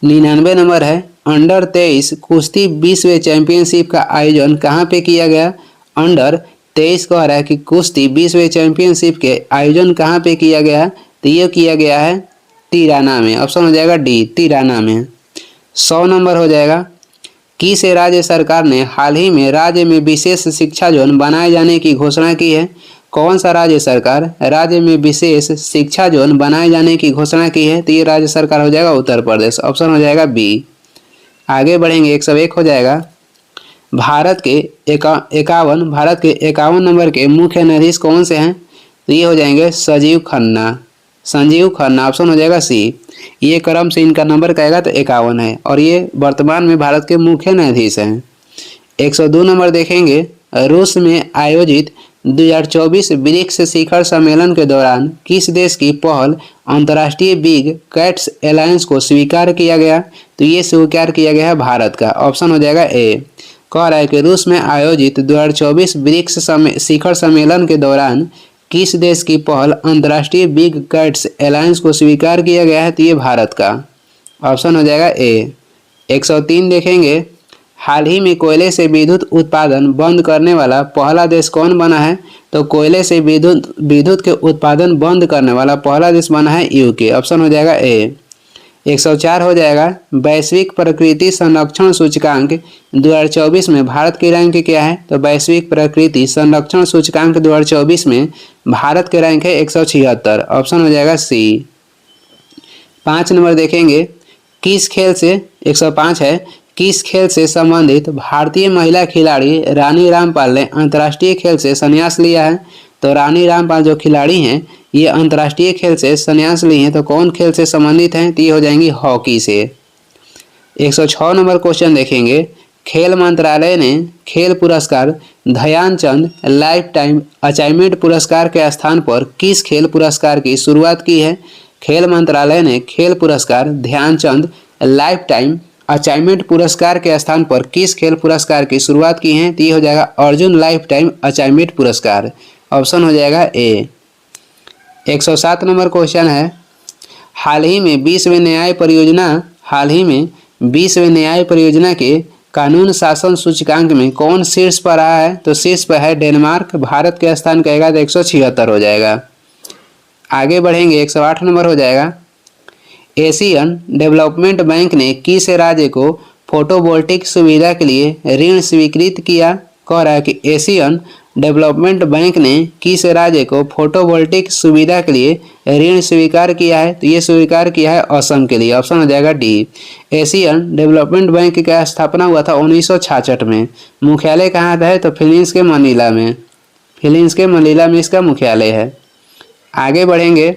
99 नंबर है। अंडर 23 कुश्ती विश्व चैंपियनशिप का आयोजन कहाँ पे किया गया? अंडर 23 कह रहा है कि कुश्ती विश्व चैंपियनशिप के आयोजन कहाँ पे किया गया? तो ये किया गया है तिराना में। ऑप्शन हो जाएगा डी, तिराना में। 100 नंबर हो जाएगा। किस राज्य सरकार ने हाल ही में राज्य में विशेष शिक्षा जोन बनाए जाने की घोषणा की है? कौन सा राज्य सरकार राज्य में विशेष शिक्षा जोन बनाए जाने की घोषणा की है? तो ये राज्य सरकार हो जाएगा उत्तर प्रदेश। ऑप्शन हो जाएगा बी। आगे बढ़ेंगे 101 हो जाएगा। भारत के 51 नंबर के मुख्य न्यायाधीश कौन से हैं? तो ये हो जाएंगे संजीव खन्ना, ऑप्शन हो जाएगा सी। ये क्रम से इनका नंबर कहेगा तो 51 है और ये वर्तमान में भारत के मुख्य न्यायाधीश हैं। 102 नंबर देखेंगे, रूस में आयोजित 2024 ब्रिक्स शिखर सम्मेलन के दौरान किस देश की पहल अंतर्राष्ट्रीय बिग कैट्स अलायंस को स्वीकार किया गया? तो ये स्वीकार किया गया है भारत का, ऑप्शन हो जाएगा ए। कह रहा है कि रूस में आयोजित 2024 ब्रिक्स शिखर सम्मेलन के दौरान किस देश की पहल अंतर्राष्ट्रीय बिग कैट्स अलायंस को स्वीकार किया गया है? तो ये भारत का, ऑप्शन हो जाएगा ए। 103 देखेंगे, हाल ही में कोयले से विद्युत उत्पादन बंद करने वाला पहला देश कौन बना है? तो कोयले से विद्युत के उत्पादन बंद करने वाला पहला देश बना है यूके, ऑप्शन हो जाएगा ए। 104 हो जाएगा, वैश्विक प्रकृति संरक्षण सूचकांक 2024 में भारत की रैंक क्या है? तो वैश्विक प्रकृति संरक्षण सूचकांक 2024 में भारत के रैंक है 176, ऑप्शन हो जाएगा सी। 5 नंबर देखेंगे, किस खेल से 105 है, किस खेल से संबंधित भारतीय महिला खिलाड़ी रानी रामपाल ने अंतर्राष्ट्रीय खेल से संन्यास लिया है? तो रानी रामपाल जो खिलाड़ी हैं ये अंतर्राष्ट्रीय खेल से संन्यास ली हैं, तो कौन खेल से संबंधित हैं? तो ये हो जाएंगी हॉकी से। 106 नंबर क्वेश्चन देखेंगे, खेल मंत्रालय ने खेल पुरस्कार ध्यानचंद लाइफ टाइम अचीवमेंट पुरस्कार के स्थान पर किस खेल पुरस्कार की शुरुआत की है? खेल मंत्रालय ने खेल पुरस्कार ध्यानचंद लाइफ टाइम अचीवमेंट पुरस्कार के स्थान पर किस खेल पुरस्कार की शुरुआत की है? तो ये हो जाएगा अर्जुन लाइफ टाइम अचीवमेंट पुरस्कार, ऑप्शन हो जाएगा ए। 107 नंबर क्वेश्चन है, हाल ही में 20वें न्याय परियोजना के कानून शासन सूचकांक में कौन शीर्ष पर रहा है? तो शीर्ष पर है डेनमार्क, भारत के स्थान कहेगा तो 176 हो जाएगा। आगे बढ़ेंगे 108 नंबर हो जाएगा, एशियन डेवलपमेंट बैंक ने किस राज्य को फोटोवोल्टिक सुविधा के लिए ऋण स्वीकृत किया? कह रहा है कि एशियन डेवलपमेंट बैंक ने किस राज्य को फोटोवोल्टिक सुविधा के लिए ऋण स्वीकार किया है? तो ये स्वीकार किया है असम के लिए, ऑप्शन हो जाएगा डी। एशियन डेवलपमेंट बैंक का स्थापना हुआ था 1966 में। मुख्यालय कहाँ है? तो फिलीपींस के मनीला में इसका मुख्यालय है। आगे बढ़ेंगे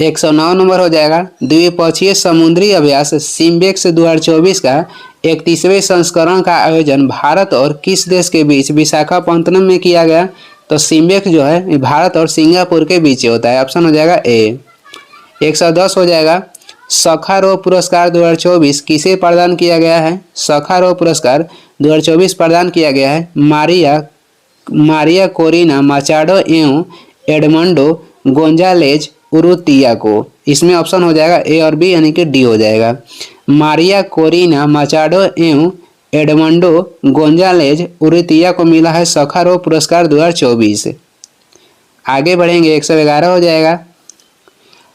109 नंबर हो जाएगा, द्विपक्षीय समुद्री अभ्यास सिम्बेक्स 2024 का 31वें संस्करण का आयोजन भारत और किस देश के बीच विशाखापत्तनम में किया गया? तो सिम्बेक्स जो है भारत और सिंगापुर के बीच होता है, ऑप्शन हो जाएगा ए। 110 हो जाएगा, सखारोव पुरस्कार 2024 किसे प्रदान किया गया है? सखारोव पुरस्कार 2024 प्रदान किया गया है मारिया कोरिना माचाडो एवं एडमंडो गोंजालेज उरुतिया को। इसमें ऑप्शन हो जाएगा ए और बी, यानी कि डी हो जाएगा। मारिया कोरिना माचाडो एवं एडमंडो गोंजालेज उरुतिया को मिला है सखारोव पुरस्कार 2024। आगे बढ़ेंगे 111 हो जाएगा,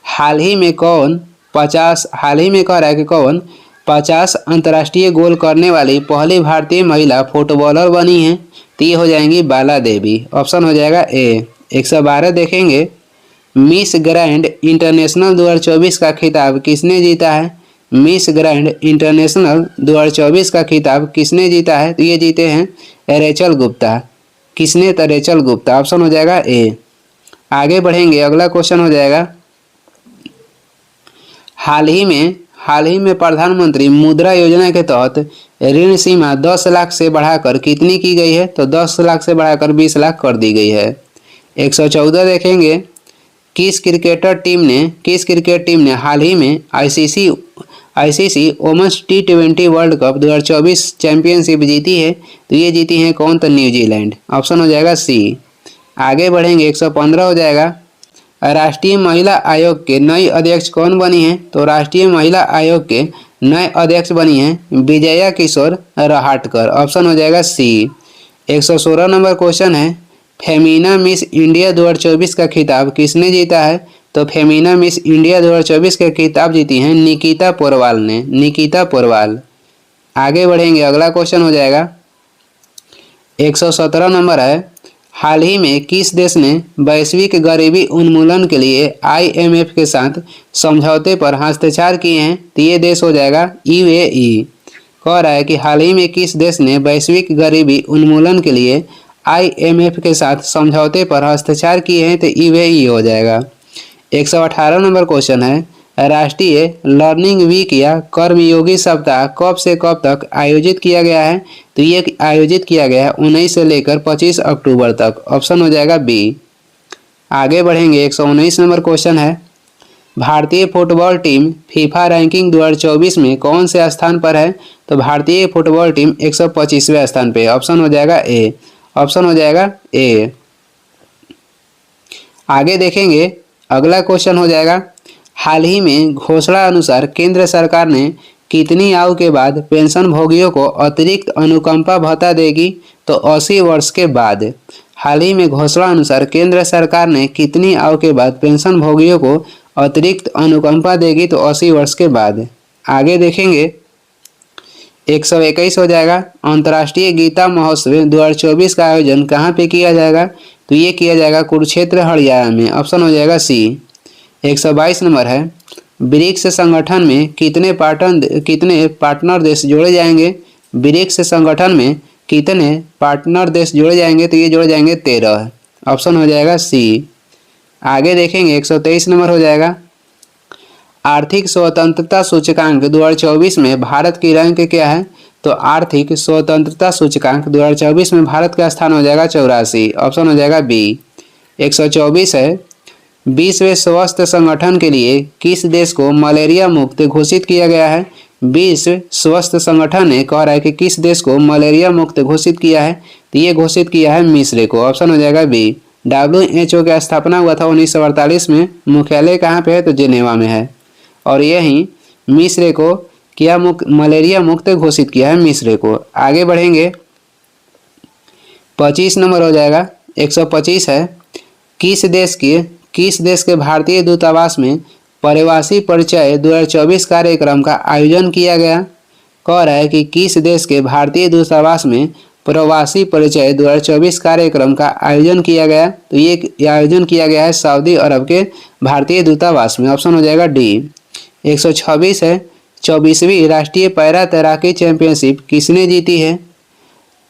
हाल ही में कह रहा है कि कौन 50 अंतर्राष्ट्रीय गोल करने वाली पहली भारतीय महिला फुटबॉलर बनी है? तो ये हो जाएंगी बाला देवी, ऑप्शन हो जाएगा ए। 112 देखेंगे, मिस ग्रैंड इंटरनेशनल 2024 का खिताब किसने जीता है? मिस ग्रैंड इंटरनेशनल 2024 का खिताब किसने जीता है? तो ये जीते हैं रेचल गुप्ता। किसने? तो रेचल गुप्ता, ऑप्शन हो जाएगा ए। आगे बढ़ेंगे, अगला क्वेश्चन हो जाएगा, हाल ही में प्रधानमंत्री मुद्रा योजना के तहत ऋण सीमा 10 लाख से बढ़ाकर कितनी की गई है? तो 10 लाख से बढ़ाकर 20 लाख कर दी गई है। 114 देखेंगे, किस क्रिकेट टीम ने हाल ही में ICC women's T20 world cup 2024 championship जीती है? तो ये जीती है कौन? तो न्यूजीलैंड, ऑप्शन हो जाएगा सी। आगे बढ़ेंगे 115 हो जाएगा, राष्ट्रीय महिला आयोग के नई अध्यक्ष कौन बनी है? तो राष्ट्रीय महिला आयोग के नए अध्यक्ष बनी हैं विजया किशोर रहाटकर, ऑप्शन हो जाएगा सी। 116 नंबर क्वेश्चन है, फेमिना मिस इंडिया 2024 का खिताब किसने जीता है? तो फेमिना मिस इंडिया 2024 का खिताब जीती हैं निकिता पोरवाल। आगे बढ़ेंगे, अगला क्वेश्चन हो जाएगा 117 नंबर है, हाल ही में किस देश ने वैश्विक गरीबी उन्मूलन के लिए IMF के साथ समझौते पर हस्ताक्षर किए हैं? तो ये देश हो जाएगा UAE। कह रहा है कि हाल ही में किस देश ने वैश्विक गरीबी उन्मूलन के लिए IMF के साथ समझौते पर हस्ताक्षर किए हैं? तो UAE हो जाएगा। 118 नंबर क्वेश्चन है, राष्ट्रीय लर्निंग वीक या कर्मयोगी सप्ताह कब से कब तक आयोजित किया गया है? तो ये आयोजित किया गया है 19 से लेकर 25 अक्टूबर तक। ऑप्शन हो जाएगा बी। आगे बढ़ेंगे, 119 नंबर क्वेश्चन है, भारतीय फुटबॉल टीम फीफा रैंकिंग 2024 में कौन से स्थान पर है? तो भारतीय फुटबॉल टीम 125वें स्थान पे। ऑप्शन हो जाएगा ए। ऑप्शन हो जाएगा ए। आगे देखेंगे, अगला क्वेश्चन हो जाएगा, हाल ही में घोषणा अनुसार केंद्र सरकार ने कितनी आयु के बाद पेंशन भोगियों को अतिरिक्त अनुकंपा भत्ता देगी? तो 80 वर्ष के बाद। हाल ही में घोषणा अनुसार केंद्र सरकार ने कितनी आयु के बाद पेंशन भोगियों को अतिरिक्त अनुकंपा देगी? तो 80 वर्ष के बाद। आगे देखेंगे, 121 हो जाएगा, अंतर्राष्ट्रीय गीता महोत्सव 2024 का आयोजन कहाँ पे किया जाएगा? तो ये किया जाएगा कुरुक्षेत्र हरियाणा में। ऑप्शन हो जाएगा सी। 122 नंबर है, ब्रिक्स संगठन में कितने पार्टनर देश जोड़े जाएंगे? ब्रिक्स संगठन में कितने पार्टनर देश जोड़े जाएंगे? तो ये जोड़े जाएंगे 13। ऑप्शन हो जाएगा सी। आगे देखेंगे, 123 नंबर हो जाएगा, आर्थिक स्वतंत्रता सूचकांक 2024 में भारत की रैंक क्या है? तो आर्थिक स्वतंत्रता सूचकांक 2024 में भारत का स्थान हो जाएगा 84। ऑप्शन हो जाएगा बी। 124 है, विश्व स्वास्थ्य संगठन के लिए किस देश को मलेरिया मुक्त घोषित किया गया है? विश्व स्वास्थ्य संगठन ने कह रहा है कि किस देश को मलेरिया मुक्त घोषित किया है? तो ये घोषित किया है मिस्र को। ऑप्शन हो जाएगा बी। WHO की स्थापना हुआ था 1948 में। मुख्यालय कहाँ पे है? तो जिनेवा में है। और यही मिस्र को क्या मलेरिया मुक्त घोषित किया है मिस्र को। आगे बढ़ेंगे, 25 नंबर हो जाएगा, 125 है, किस देश के भारतीय दूतावास में प्रवासी परिचय 2024 कार्यक्रम का आयोजन किया गया? कह रहा है कि किस देश के भारतीय दूतावास में प्रवासी परिचय 2024 कार्यक्रम का आयोजन किया गया? तो ये आयोजन किया गया है सऊदी अरब के भारतीय दूतावास में। ऑप्शन हो जाएगा डी। 126 है, 24वीं राष्ट्रीय पैरा तैराकी चैंपियनशिप किसने जीती है?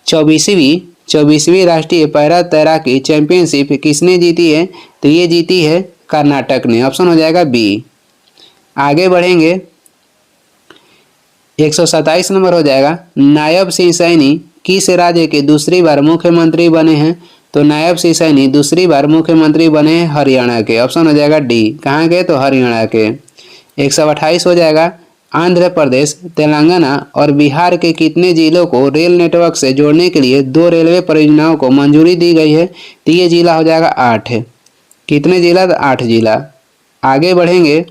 24वीं राष्ट्रीय पैरा तैराकी चैंपियनशिप किसने जीती है? तो ये जीती है कर्नाटक ने। ऑप्शन हो जाएगा बी। आगे बढ़ेंगे, 127 नंबर हो जाएगा, नायब सिंह सैनी किस राज्य के दूसरी बार मुख्यमंत्री बने हैं? तो नायब सिंह सैनी दूसरी बार मुख्यमंत्री बने हैं हरियाणा के। ऑप्शन हो जाएगा डी। कहाँ के? तो हरियाणा के। 128 हो जाएगा, आंध्र प्रदेश, तेलंगाना और बिहार के कितने जिलों को रेल नेटवर्क से जोड़ने के लिए 2 रेलवे परियोजनाओं को मंजूरी दी गई है? तो ये जिला हो जाएगा 8। कितने जिला? तो 8 जिला। आगे बढ़ेंगे,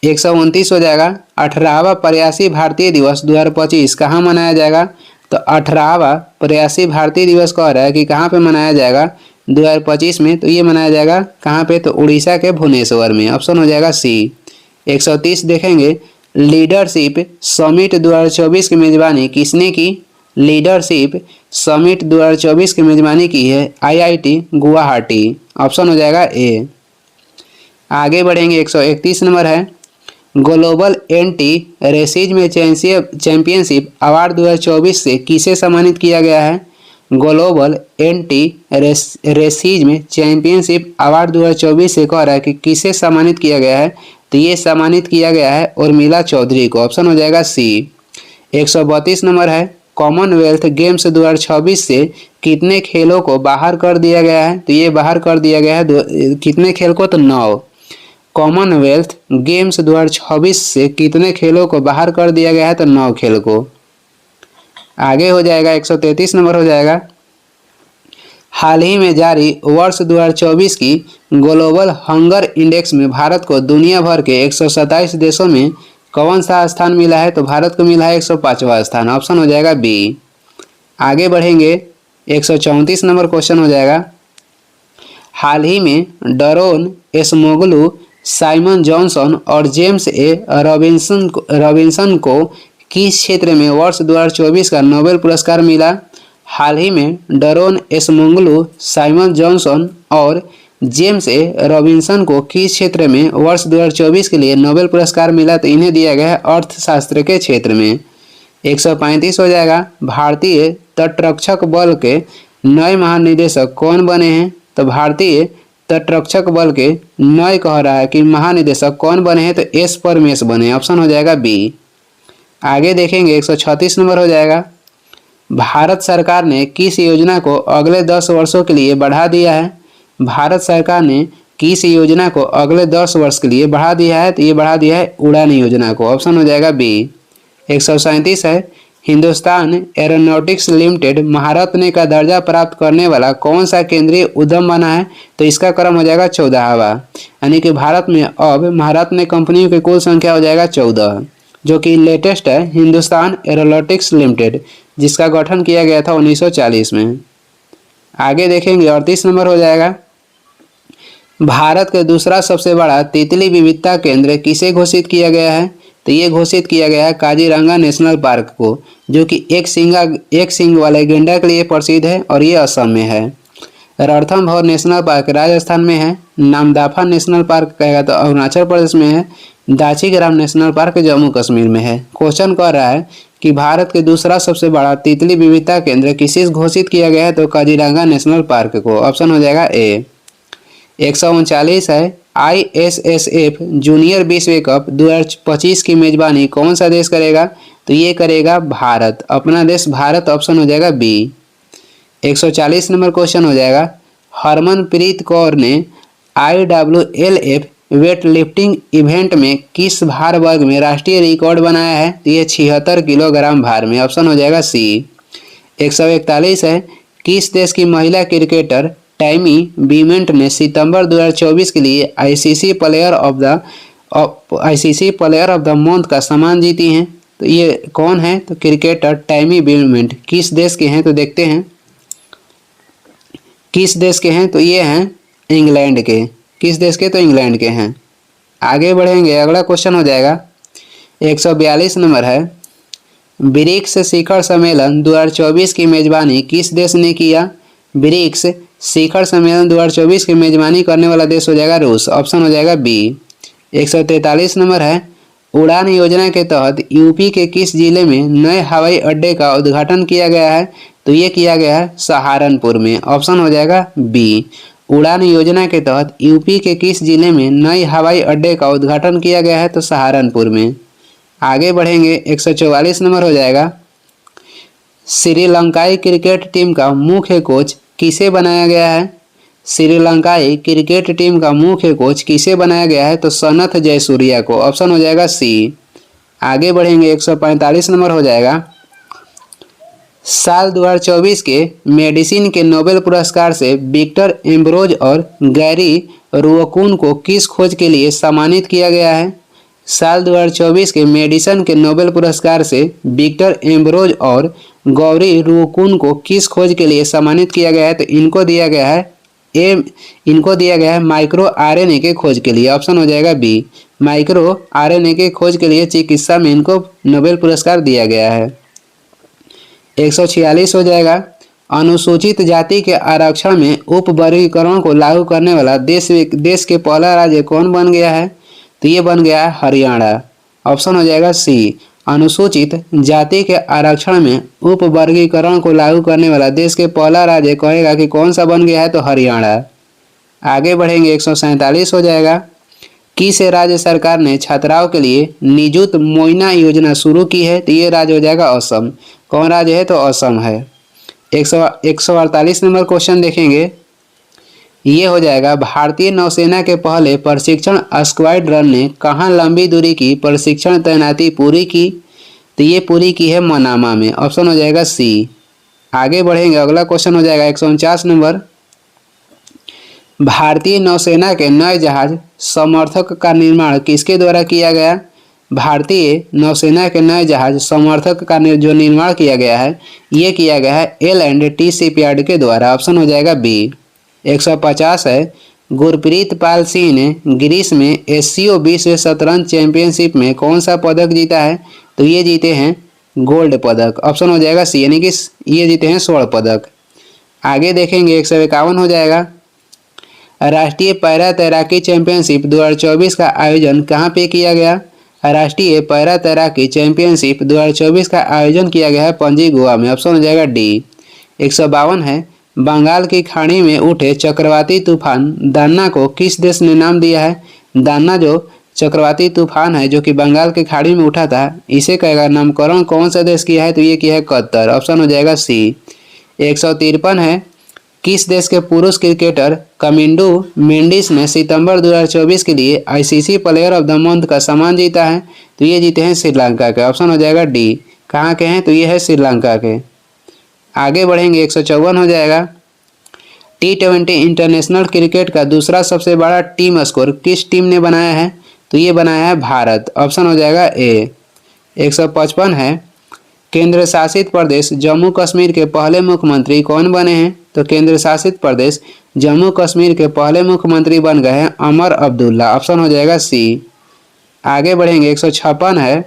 129 हो जाएगा, 18वां प्रवासी भारतीय दिवस 2025 कहाँ मनाया जाएगा? तो 18वां प्रवासी भारतीय दिवस कह रहा है कि कहाँ पे मनाया जाएगा 2025 में? तो ये मनाया जाएगा कहाँ पे? तो उड़ीसा के भुवनेश्वर में। ऑप्शन हो जाएगा सी। 130 देखेंगे, लीडरशिप समिट 2024 की मेजबानी किसने की? लीडरशिप समिट 2024 की मेजबानी की है IIT गुवाहाटी। ऑप्शन हो जाएगा ए। आगे बढ़ेंगे, 131 नंबर है, global anti racism championship award 2024 से किसे सम्मानित किया गया है? Global anti racism championship award 2024 से कह रहा है कि किसे सम्मानित किया गया है? तो ये सम्मानित किया गया है उर्मिला चौधरी को। ऑप्शन हो जाएगा सी। 132 नंबर है, कॉमनवेल्थ गेम्स 2026 से कितने खेलों को बाहर कर दिया गया है? तो ये बाहर कर दिया गया है कितने खेल को? तो 9। कॉमनवेल्थ गेम्स 2026 से कितने खेलों को बाहर कर दिया गया है? तो 9 खेल को। आगे हो जाएगा, 133 नंबर हो जाएगा, हाल ही में जारी वर्ष 2024 की ग्लोबल हंगर इंडेक्स में भारत को दुनिया भर के 127 देशों में कौन सा स्थान मिला है? तो भारत को मिला है 105वां स्थान। ऑप्शन हो जाएगा बी। आगे बढ़ेंगे, 134 नंबर क्वेश्चन हो जाएगा, हाल ही में डरोन एसमोगलू, साइमन जॉनसन और जेम्स ए रॉबिन्सन को किस क्षेत्र में वर्ष 2024 का नोबेल पुरस्कार मिला? हाल ही में डरोन एसमोंगलू, साइमन जॉनसन और जेम्स ए रॉबिन्सन को किस क्षेत्र में वर्ष 2024 के लिए नोबेल पुरस्कार मिला? तो इन्हें दिया गया है अर्थशास्त्र के क्षेत्र में। 135 हो जाएगा। भारतीय तटरक्षक बल के नए महानिदेशक कौन बने हैं? तो भारतीय तटरक्षक बल के नए कह रहा है कि महानिदेशक कौन बने हैं? तो एस परमेश बने। ऑप्शन हो जाएगा बी। आगे देखेंगे 136 नंबर हो जाएगा। भारत सरकार ने किस योजना को अगले 10 वर्षों के लिए बढ़ा दिया है? भारत सरकार ने किस योजना को अगले 10 वर्ष के लिए बढ़ा दिया है? तो ये बढ़ा दिया है उड़ान योजना को। ऑप्शन हो जाएगा बी। 137 है। हिंदुस्तान एरोनॉटिक्स लिमिटेड महारत्न का दर्जा प्राप्त करने वाला कौन सा केंद्रीय उद्यम बना है? तो इसका क्रम हो जाएगा 14वां। यानी कि भारत में अब महारत्न कंपनियों की कुल संख्या हो जाएगा 14, जो कि लेटेस्ट है हिंदुस्तान एरोनॉटिक्स लिमिटेड, जिसका गठन किया गया था 1940 में। आगे देखेंगे 38 नंबर हो जाएगा। भारत के दूसरा सबसे बड़ा तितली विविधता केंद्र किसे घोषित किया गया है? तो ये घोषित किया गया है काजीरंगा नेशनल पार्क को, जो कि एक सींग वाले गेंडा के लिए प्रसिद्ध है और ये असम में है। रणथंभौर नेशनल पार्क राजस्थान में है। नामदफा नेशनल पार्क कहेगा तो अरुणाचल प्रदेश में है। दाचीग्राम नेशनल पार्क जम्मू कश्मीर में है। क्वेश्चन कह रहा है कि भारत के दूसरा सबसे बड़ा तितली विविधता केंद्र किसे घोषित किया गया है? तो काजीरंगा नेशनल पार्क को। ऑप्शन हो जाएगा ए। 139 है। ISSF जूनियर विश्व कप 2025 की मेजबानी कौन सा देश करेगा? तो ये करेगा भारत, अपना देश भारत। ऑप्शन हो जाएगा बी। 140 नंबर क्वेश्चन हो जाएगा। हरमनप्रीत कौर ने IWLF वेट लिफ्टिंग इवेंट में किस भार वर्ग में राष्ट्रीय रिकॉर्ड बनाया है? तो ये 76 किलोग्राम भार में। ऑप्शन हो जाएगा सी। 141 है। किस देश की महिला क्रिकेटर टैमी बीमेंट ने सितंबर 2024 के लिए ICC player of the month का सम्मान जीती हैं? तो ये कौन है? तो क्रिकेटर टैमी बीमेंट किस देश के हैं? तो देखते हैं किस देश के हैं। तो ये हैं इंग्लैंड के। किस देश के? तो इंग्लैंड के हैं। आगे बढ़ेंगे, अगला क्वेश्चन हो जाएगा 142 नंबर है। ब्रिक्स शिखर सम्मेलन 2024 की मेजबानी किस देश ने किया? ब्रिक्स शिखर सम्मेलन 2024 की मेजबानी करने वाला देश हो जाएगा रूस। ऑप्शन हो जाएगा बी। 143 नंबर है। उड़ान योजना के तहत यूपी के किस जिले में नए हवाई अड्डे का उद्घाटन किया गया है? तो ये किया गया है सहारनपुर में। ऑप्शन हो जाएगा बी। उड़ान योजना के तहत यूपी के किस जिले में नए हवाई अड्डे का उद्घाटन किया गया है? तो सहारनपुर में। आगे बढ़ेंगे 144 नंबर हो जाएगा। श्रीलंकाई क्रिकेट टीम का मुख्य कोच किसे बनाया गया है? श्रीलंकाई क्रिकेट टीम का मुख्य कोच किसे बनाया गया है? तो सनथ जयसूर्या को। ऑप्शन हो जाएगा सी। आगे बढ़ेंगे 145 नंबर हो जाएगा। साल 2024 के मेडिसिन के नोबेल पुरस्कार से विक्टर एम्ब्रोज और गैरी रुओकुन को किस खोज के लिए सम्मानित किया गया है? साल 2024 के मेडिसिन के नोबेल पुरस्कार से विक्टर एम्ब्रोज और गौरी रुओकुन को किस खोज के लिए सम्मानित किया गया है? तो इनको दिया गया है माइक्रो आरएनए के खोज के लिए। ऑप्शन हो जाएगा बी। माइक्रो आरएनए के खोज के लिए चिकित्सा में इनको नोबेल पुरस्कार दिया गया है। 146 हो जाएगा। अनुसूचित जाति के आरक्षण में उप वर्गीकरण को लागू करने वाला देश के पहला राज्य कौन बन गया है? तो ये बन गया है हरियाणा। ऑप्शन हो जाएगा सी। अनुसूचित जाति के आरक्षण में उप वर्गीकरण को लागू करने वाला देश के पहला राज्य कहेगा कि कौन सा बन गया है? तो हरियाणा। आगे बढ़ेंगे 147 हो जाएगा। किस राज्य सरकार ने छात्राओं के लिए निजुत मोइना योजना शुरू की है? तो ये राज्य हो जाएगा असम। कौन राज्य है? तो असम है। 148 नंबर क्वेश्चन देखेंगे, ये हो जाएगा। भारतीय नौसेना के पहले प्रशिक्षण स्क्वाड्रन ने कहाँ लंबी दूरी की प्रशिक्षण तैनाती पूरी की? तो ये पूरी की है मनामा में। ऑप्शन हो जाएगा सी। आगे बढ़ेंगे, अगला क्वेश्चन हो जाएगा 149 नंबर। भारतीय नौसेना के नए जहाज समर्थक का निर्माण किसके द्वारा किया गया? भारतीय नौसेना के नए जहाज समर्थक का जो निर्माण किया गया है, ये किया गया है L&T शिपयार्ड के द्वारा। ऑप्शन हो जाएगा बी। 150 है। गुरप्रीत पाल सिंह ने ग्रीस में एशियो विश्व शतरंज चैंपियनशिप में कौन सा पदक जीता है? तो ये जीते हैं गोल्ड पदक। ऑप्शन हो जाएगा सी, यानी कि ये जीते हैं स्वर्ण पदक। आगे देखेंगे 151 हो जाएगा। राष्ट्रीय पैरा तैराकी चैंपियनशिप 2024 का आयोजन कहाँ पे किया गया? राष्ट्रीय पैरा तैराकी चैंपियनशिप 2024 का आयोजन किया गया है पणजी, गोवा में। ऑप्शन हो जाएगा डी। 152 है। बंगाल की खाड़ी में उठे चक्रवाती तूफान दान्ना को किस देश ने नाम दिया है? दान्ना जो चक्रवाती तूफान है जो कि बंगाल की खाड़ी में उठा था, इसे कहेगा नामकरण कौन सा देश किया है? तो ये किया है कतर। ऑप्शन हो जाएगा सी। 153 है। किस देश के पुरुष क्रिकेटर कमिंडू मेंडिस ने सितंबर 2024 के लिए ICC player of the month का सम्मान जीता है? तो ये जीते हैं श्रीलंका के। ऑप्शन हो जाएगा डी। कहाँ के हैं? तो ये है श्रीलंका के। आगे बढ़ेंगे 154 हो जाएगा। T20 इंटरनेशनल क्रिकेट का दूसरा सबसे बड़ा टीम स्कोर किस टीम ने बनाया है? तो ये बनाया है भारत। ऑप्शन हो जाएगा ए। 155 है। केंद्र शासित प्रदेश जम्मू कश्मीर के पहले मुख्यमंत्री कौन बने हैं? तो केंद्र शासित प्रदेश जम्मू कश्मीर के पहले मुख्यमंत्री बन गए हैं अमर अब्दुल्ला। ऑप्शन हो जाएगा सी। आगे बढ़ेंगे 156 है।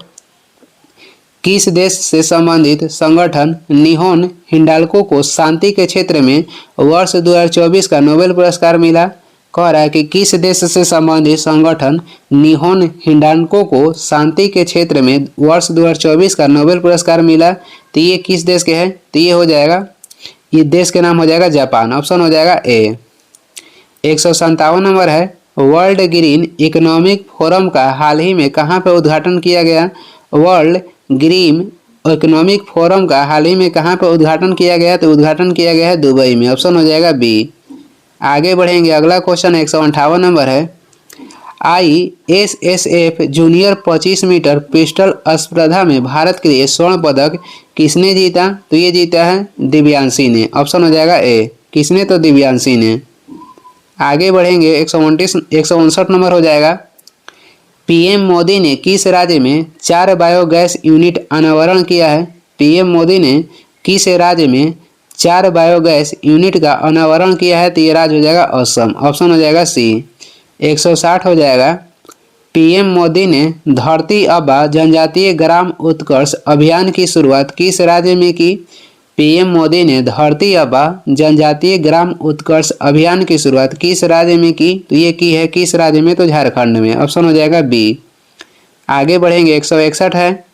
किस देश से संबंधित संगठन निहोन हिंडाल्को को शांति के क्षेत्र में वर्ष 2024 का नोबेल पुरस्कार मिला? कह रहा है कि किस देश से संबंधित संगठन निहोन हिंडाल्को को शांति के क्षेत्र में वर्ष 2024 का नोबेल पुरस्कार मिला? तो ये किस देश के हैं? तो ये हो जाएगा, ये देश के नाम हो जाएगा जापान। ऑप्शन हो जाएगा ए। 157 नंबर है। वर्ल्ड ग्रीन इकोनॉमिक फोरम का हाल ही में कहाँ पर उद्घाटन किया गया? वर्ल्ड ग्रीन इकोनॉमिक फोरम का हाल ही में कहाँ पर उद्घाटन किया गया? तो उद्घाटन किया गया है दुबई में। ऑप्शन हो जाएगा बी। आगे बढ़ेंगे, अगला क्वेश्चन 158 नंबर है। ISSF जूनियर 25 मीटर पिस्टल स्पर्धा में भारत के लिए स्वर्ण पदक किसने जीता? तो ये जीता है दिव्यांशी ने। ऑप्शन हो जाएगा ए। किसने? तो दिव्यांशी ने। आगे बढ़ेंगे 159 नंबर हो जाएगा। पीएम मोदी ने किस राज्य में 4 बायोगैस यूनिट अनावरण किया है? पीएम मोदी ने किस राज्य में 4 बायोगैस यूनिट का अनावरण किया है? तो ये राज्य हो जाएगा असम। ऑप्शन हो जाएगा सी। 160 हो जाएगा। पीएम मोदी ने धरती आबा जनजातीय ग्राम उत्कर्ष अभियान की शुरुआत किस राज्य में की? पीएम मोदी ने धरती आबा जनजातीय ग्राम उत्कर्ष अभियान की शुरुआत किस राज्य में की? तो ये की है किस राज्य में? तो झारखंड में। ऑप्शन हो जाएगा बी। आगे बढ़ेंगे 161 है।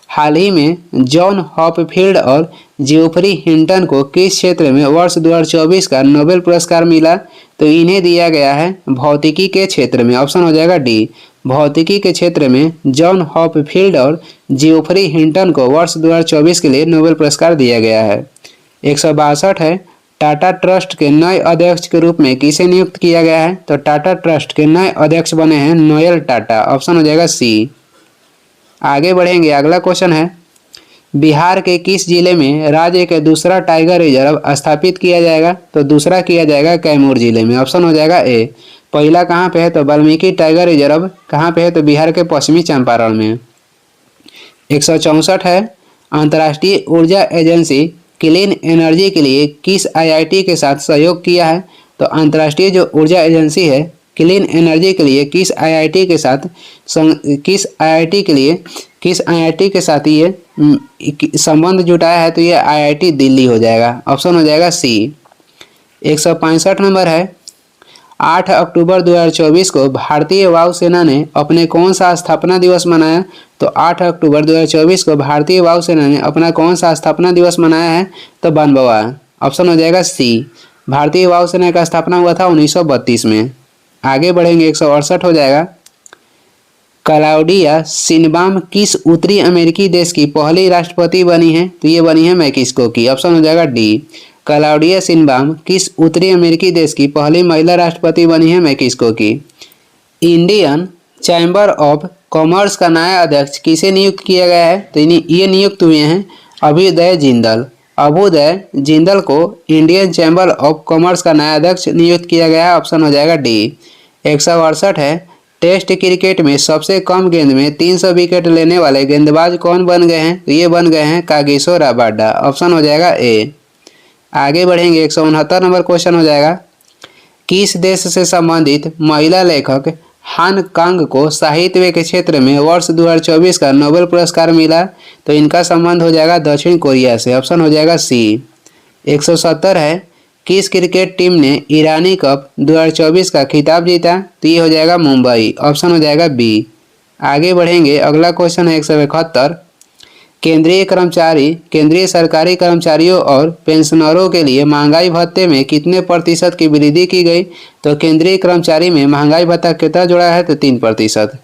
हाल ही में जॉन हॉपफील्ड और जियोफ्री हिंटन को किस क्षेत्र में वर्ष 2024 का नोबेल पुरस्कार मिला? तो इन्हें दिया गया है भौतिकी के क्षेत्र में। ऑप्शन हो जाएगा डी। भौतिकी के क्षेत्र में जॉन हॉपफील्ड और जियोफ्री हिंटन को वर्ष 2024 के लिए नोबेल पुरस्कार दिया गया है। 162 है। टाटा ट्रस्ट के नए अध्यक्ष के रूप में किसे नियुक्त किया गया है? तो टाटा ट्रस्ट के नए अध्यक्ष बने हैं नोएल टाटा। ऑप्शन हो जाएगा सी। आगे बढ़ेंगे, अगला क्वेश्चन है। बिहार के किस जिले में राज्य के दूसरा टाइगर रिजर्व स्थापित किया जाएगा? तो दूसरा किया जाएगा कैमूर जिले में। ऑप्शन हो जाएगा ए। पहला कहाँ पे है? तो वाल्मीकि टाइगर रिजर्व कहाँ पे है? तो बिहार के पश्चिमी चंपारण में। 164 है। अंतर्राष्ट्रीय ऊर्जा एजेंसी क्लीन एनर्जी के लिए किस आईआईटी के साथ सहयोग किया है? तो अंतर्राष्ट्रीय जो ऊर्जा एजेंसी है क्लीन एनर्जी के लिए किस आईआईटी के साथ ये संबंध जुटाया है? तो ये आईआईटी दिल्ली हो जाएगा। ऑप्शन हो जाएगा सी। 165 नंबर है। 8 अक्टूबर 2024 को भारतीय वायुसेना ने अपने कौन सा स्थापना दिवस मनाया? तो 8 अक्टूबर 2024 को भारतीय वायुसेना ने अपना कौन सा स्थापना दिवस मनाया है? तो बनबवा। ऑप्शन हो जाएगा सी। भारतीय वायुसेना का स्थापना हुआ था 1932 में। आगे बढ़ेंगे 168 हो जाएगा। क्लाउडिया शिनबाम किस उत्तरी अमेरिकी देश की पहली राष्ट्रपति बनी है? तो ये बनी है मैक्सिको की। ऑप्शन हो जाएगा डी। क्लाउडिया शिनबाम किस उत्तरी अमेरिकी देश की पहली महिला राष्ट्रपति बनी है? मैक्सिको की। इंडियन चैम्बर ऑफ कॉमर्स का नया अध्यक्ष किसे नियुक्त किया गया है? तो ये नियुक्त हुए हैं अभ्युदय जिंदल। अभ्युदय जिंदल को इंडियन चैम्बर ऑफ कॉमर्स का नया अध्यक्ष नियुक्त किया गया है। ऑप्शन हो जाएगा डी। 168 है। टेस्ट क्रिकेट में सबसे कम गेंद में 300 विकेट लेने वाले गेंदबाज कौन बन गए हैं? तो ये बन गए हैं कागिसो रबाडा। ऑप्शन हो जाएगा ए। आगे बढ़ेंगे 169 नंबर क्वेश्चन हो जाएगा। किस देश से संबंधित महिला लेखक हान कांग को साहित्य के क्षेत्र में वर्ष 2024 का नोबेल पुरस्कार मिला? तो इनका संबंध हो जाएगा दक्षिण कोरिया से। ऑप्शन हो जाएगा सी। 170 है, किस क्रिकेट टीम ने ईरानी कप 2024 का खिताब जीता? तो ये हो जाएगा मुंबई। ऑप्शन हो जाएगा बी। आगे बढ़ेंगे, अगला क्वेश्चन है 171। केंद्रीय सरकारी कर्मचारियों और पेंशनरों के लिए महंगाई भत्ते में कितने प्रतिशत की वृद्धि की गई? तो केंद्रीय कर्मचारी में महंगाई भत्ता कितना जोड़ा है? तो 3%।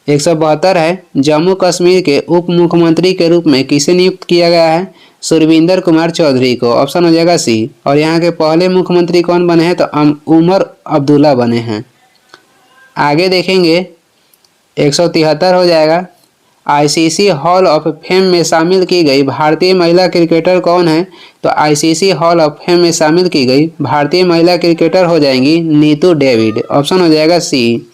172 है, जम्मू कश्मीर के उप मुख्यमंत्री के रूप में किसे नियुक्त किया गया है? सुरविंदर कुमार चौधरी को। ऑप्शन हो जाएगा सी। और यहाँ के पहले मुख्यमंत्री कौन बने हैं? तो उमर अब्दुल्ला बने हैं। आगे देखेंगे 173 हो जाएगा, आईसीसी हॉल ऑफ फेम में शामिल की गई भारतीय महिला क्रिकेटर कौन है? तो आईसीसी हॉल ऑफ फेम में शामिल की गई भारतीय महिला क्रिकेटर हो जाएंगी नीतू डेविड। ऑप्शन हो जाएगा सी।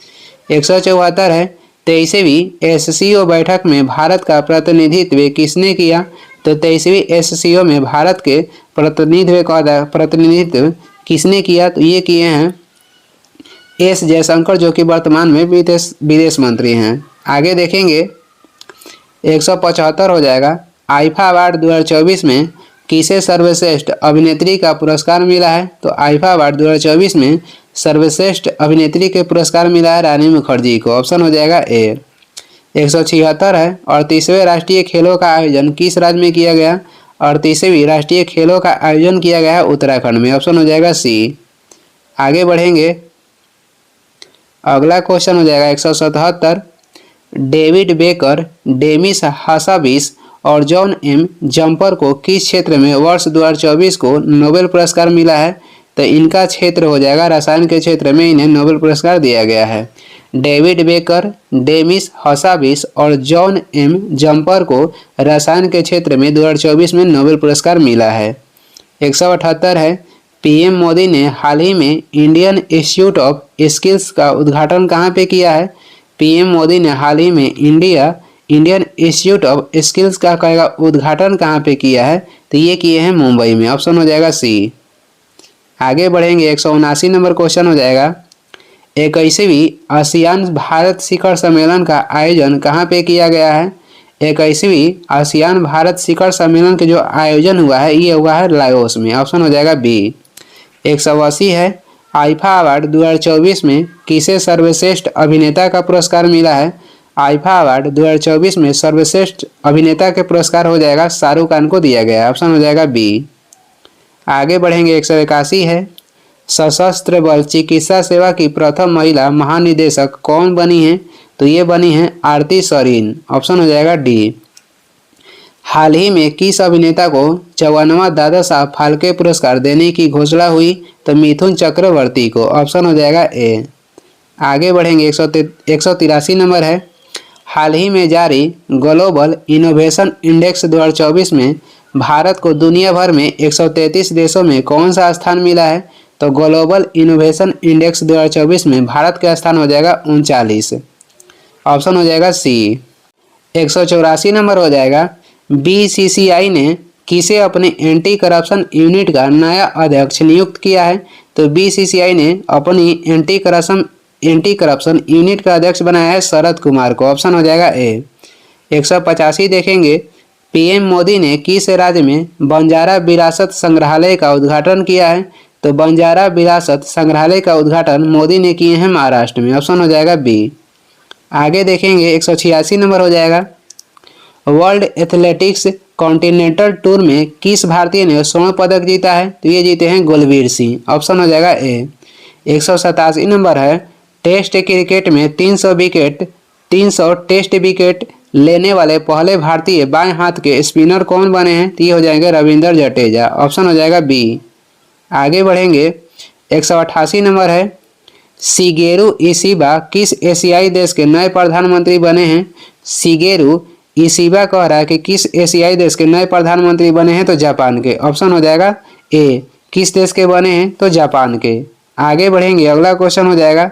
174 है, 23वीं एससीओ बैठक में भारत का प्रतिनिधित्व किसने किया? तो 23वीं एससीओ में भारत के प्रतिनिधित्व किसने किया? तो ये किए हैं एस जयशंकर, जो कि वर्तमान में विदेश मंत्री हैं। आगे देखेंगे 175 हो जाएगा, आईफा अवार्ड 2024 में किसे सर्वश्रेष्ठ अभिनेत्री का पुरस्कार मिला है? तो आईफा अवार्ड 2024 में सर्वश्रेष्ठ अभिनेत्री के पुरस्कार मिला है रानी मुखर्जी को। ऑप्शन हो जाएगा ए। 176 है, 38वें राष्ट्रीय खेलों का आयोजन किस राज्य में किया गया? 38वीं राष्ट्रीय खेलों का आयोजन किया गया है उत्तराखंड में। ऑप्शन हो जाएगा सी। आगे बढ़ेंगे, अगला क्वेश्चन हो जाएगा 177। डेविड बेकर, डेमिस हासाबिस और जॉन एम जम्पर को किस क्षेत्र में वर्ष 2024 को नोबेल पुरस्कार मिला है? तो इनका क्षेत्र हो जाएगा रसायन के क्षेत्र में इन्हें नोबेल पुरस्कार दिया गया है। डेविड बेकर, डेमिस हासाबिस और जॉन एम जम्पर को रसायन के क्षेत्र में 2024 में नोबेल पुरस्कार मिला है। 178 है, पीएम मोदी ने हाल ही में इंडियन इंस्टीट्यूट ऑफ स्किल्स का उद्घाटन कहाँ पे किया है? पीएम मोदी ने हाल ही में इंडियन इंस्टीट्यूट ऑफ स्किल्स का उद्घाटन कहाँ पे किया है? तो ये किए हैं मुंबई में। ऑप्शन हो जाएगा सी। आगे बढ़ेंगे, 179 नंबर क्वेश्चन हो जाएगा, 21वीं आसियान भारत शिखर सम्मेलन का आयोजन कहाँ पे किया गया है? 21वीं आसियान भारत शिखर सम्मेलन के जो आयोजन हुआ है ये हुआ है लाओस में। ऑप्शन हो जाएगा बी। 180 है, आईफा अवार्ड 2024 में किसे सर्वश्रेष्ठ अभिनेता का पुरस्कार मिला है? आईफा अवार्ड 2024 में सर्वश्रेष्ठ अभिनेता के पुरस्कार हो जाएगा शाहरुख खान को दिया गया। ऑप्शन हो जाएगा बी। आगे बढ़ेंगे, 181 है, सशस्त्र बल चिकित्सा सेवा की प्रथम महिला महानिदेशक कौन बनी है? तो ये बनी है आरती सरीन। ऑप्शन हो जाएगा डी। हाल ही में किस अभिनेता को 54वां दादा साहब फाल्के पुरस्कार देने की घोषणा हुई? तो मिथुन चक्रवर्ती को। ऑप्शन हो जाएगा ए। आगे बढ़ेंगे, 183 नंबर है, हाल ही में जारी ग्लोबल इनोवेशन इंडेक्स 2024 में भारत को दुनिया भर में 133 देशों में कौन सा स्थान मिला है? तो ग्लोबल इनोवेशन इंडेक्स 2024 में भारत का स्थान हो जाएगा 39। ऑप्शन हो जाएगा सी। 184 नंबर हो जाएगा, बीसीसीआई ने किसे अपने एंटी करप्शन यूनिट का नया अध्यक्ष नियुक्त किया है? तो बीसीसीआई ने अपनी एंटी करप्शन यूनिट का अध्यक्ष बनाया है शरद कुमार को। ऑप्शन हो जाएगा ए। 185 देखेंगे, पीएम मोदी ने किस राज्य में बंजारा विरासत संग्रहालय का उद्घाटन किया है? तो बंजारा विरासत संग्रहालय का उद्घाटन मोदी ने किए हैं महाराष्ट्र में। ऑप्शन हो जाएगा बी। आगे देखेंगे, 186 नंबर हो जाएगा, वर्ल्ड एथलेटिक्स कॉन्टिनेंटल टूर में किस भारतीय ने स्वर्ण पदक जीता है? तो ये जीते हैं गुलबीर सिंह। ऑप्शन हो जाएगा ए। 187 नंबर है, टेस्ट क्रिकेट में 300 टेस्ट विकेट लेने वाले पहले भारतीय बाएं हाथ के स्पिनर कौन बने हैं? तो ये हो जाएंगे रविंद्र जडेजा। ऑप्शन हो जाएगा बी। आगे बढ़ेंगे, 188 नंबर है, शिगेरू इशिबा किस एशियाई देश के नए प्रधानमंत्री बने हैं? शिगेरू इशिबा कह रहा है कि किस एशियाई देश के नए प्रधानमंत्री बने हैं? तो जापान के। ऑप्शन हो जाएगा ए। किस देश के बने हैं? तो जापान के। आगे बढ़ेंगे, अगला क्वेश्चन हो जाएगा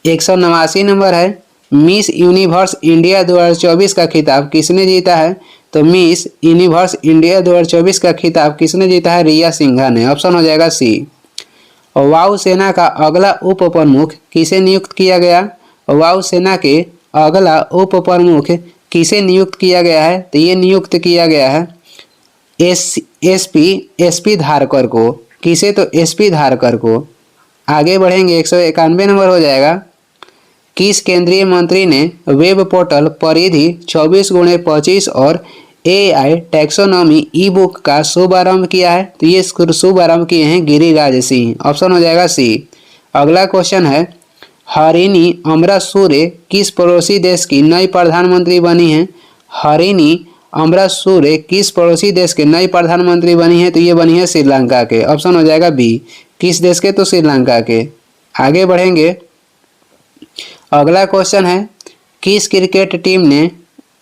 189 नंबर है, मिस यूनिवर्स इंडिया 2024 का खिताब किसने जीता है? तो मिस यूनिवर्स इंडिया 2024 का खिताब किसने जीता है? रिया सिंघा ने। ऑप्शन हो जाएगा सी। वायुसेना का अगला उप प्रमुख किसे नियुक्त किया गया? वायुसेना के अगला उप प्रमुख किसे नियुक्त किया गया है? तो ये नियुक्त किया गया है एसपी धारकर को। किसे? तो एसपी धारकर को। आगे बढ़ेंगे, 191 नंबर हो जाएगा। किस केंद्रीय मंत्री ने वेब पोर्टल परिधि 24x25 और AI टैक्सोनॉमी ई बुक का शुभारंभ किया है? तो ये शुभारंभ किए हैं गिरिराज सिंह। ऑप्शन हो जाएगा सी। अगला क्वेश्चन है, हरिणी अमृत सूर्य किस पड़ोसी देश की नई प्रधानमंत्री बनी है? हरिणी अमृत सूर्य किस पड़ोसी देश के नई प्रधानमंत्री बनी है? तो ये बनी है श्रीलंका के। ऑप्शन हो जाएगा बी। किस देश के? तो श्रीलंका के। आगे बढ़ेंगे, अगला क्वेश्चन है, किस क्रिकेट टीम ने,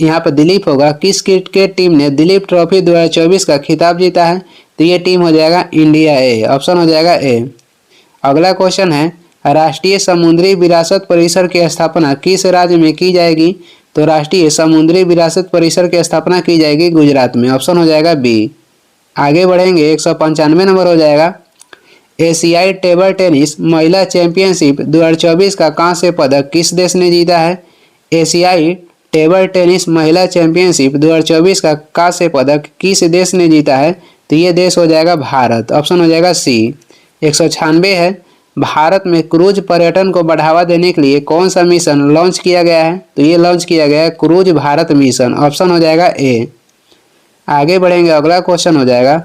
यहाँ पर दिलीप होगा, किस क्रिकेट टीम ने दिलीप ट्रॉफी 2024 का खिताब जीता है? तो ये टीम हो जाएगा इंडिया ए। ऑप्शन हो जाएगा ए। अगला क्वेश्चन है, राष्ट्रीय समुद्री विरासत परिसर की स्थापना किस राज्य में की जाएगी? तो राष्ट्रीय समुद्री विरासत परिसर की स्थापना की जाएगी गुजरात में। ऑप्शन हो जाएगा बी। आगे बढ़ेंगे, 195 नंबर हो जाएगा। एशियाई टेबल टेनिस महिला चैंपियनशिप 2024 का कांस्य पदक किस देश ने जीता है? एशियाई टेबल टेनिस महिला चैंपियनशिप 2024 का कांस्य पदक किस देश ने जीता है? तो ये देश हो जाएगा भारत। ऑप्शन हो जाएगा सी। 196 है, भारत में क्रूज पर्यटन को बढ़ावा देने के लिए कौन सा मिशन लॉन्च किया गया है? तो ये लॉन्च किया गया है क्रूज भारत मिशन। ऑप्शन हो जाएगा ए। आगे बढ़ेंगे, अगला क्वेश्चन हो जाएगा,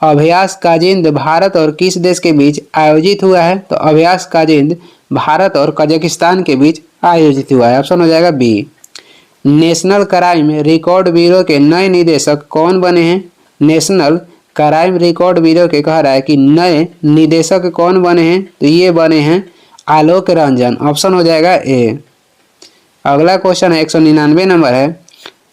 अभ्यास काजिंद भारत और किस देश के बीच आयोजित हुआ है? तो अभ्यास काजिंद भारत और कजाकिस्तान के बीच आयोजित हुआ है। ऑप्शन हो जाएगा B. National crime record bureau के नए निदेशक कौन बने हैं? नेशनल क्राइम रिकॉर्ड ब्यूरो के कह रहा है कि नए निदेशक कौन बने हैं? तो ये बने हैं आलोक रंजन। ऑप्शन हो जाएगा ए। अगला क्वेश्चन है, 199 नंबर है,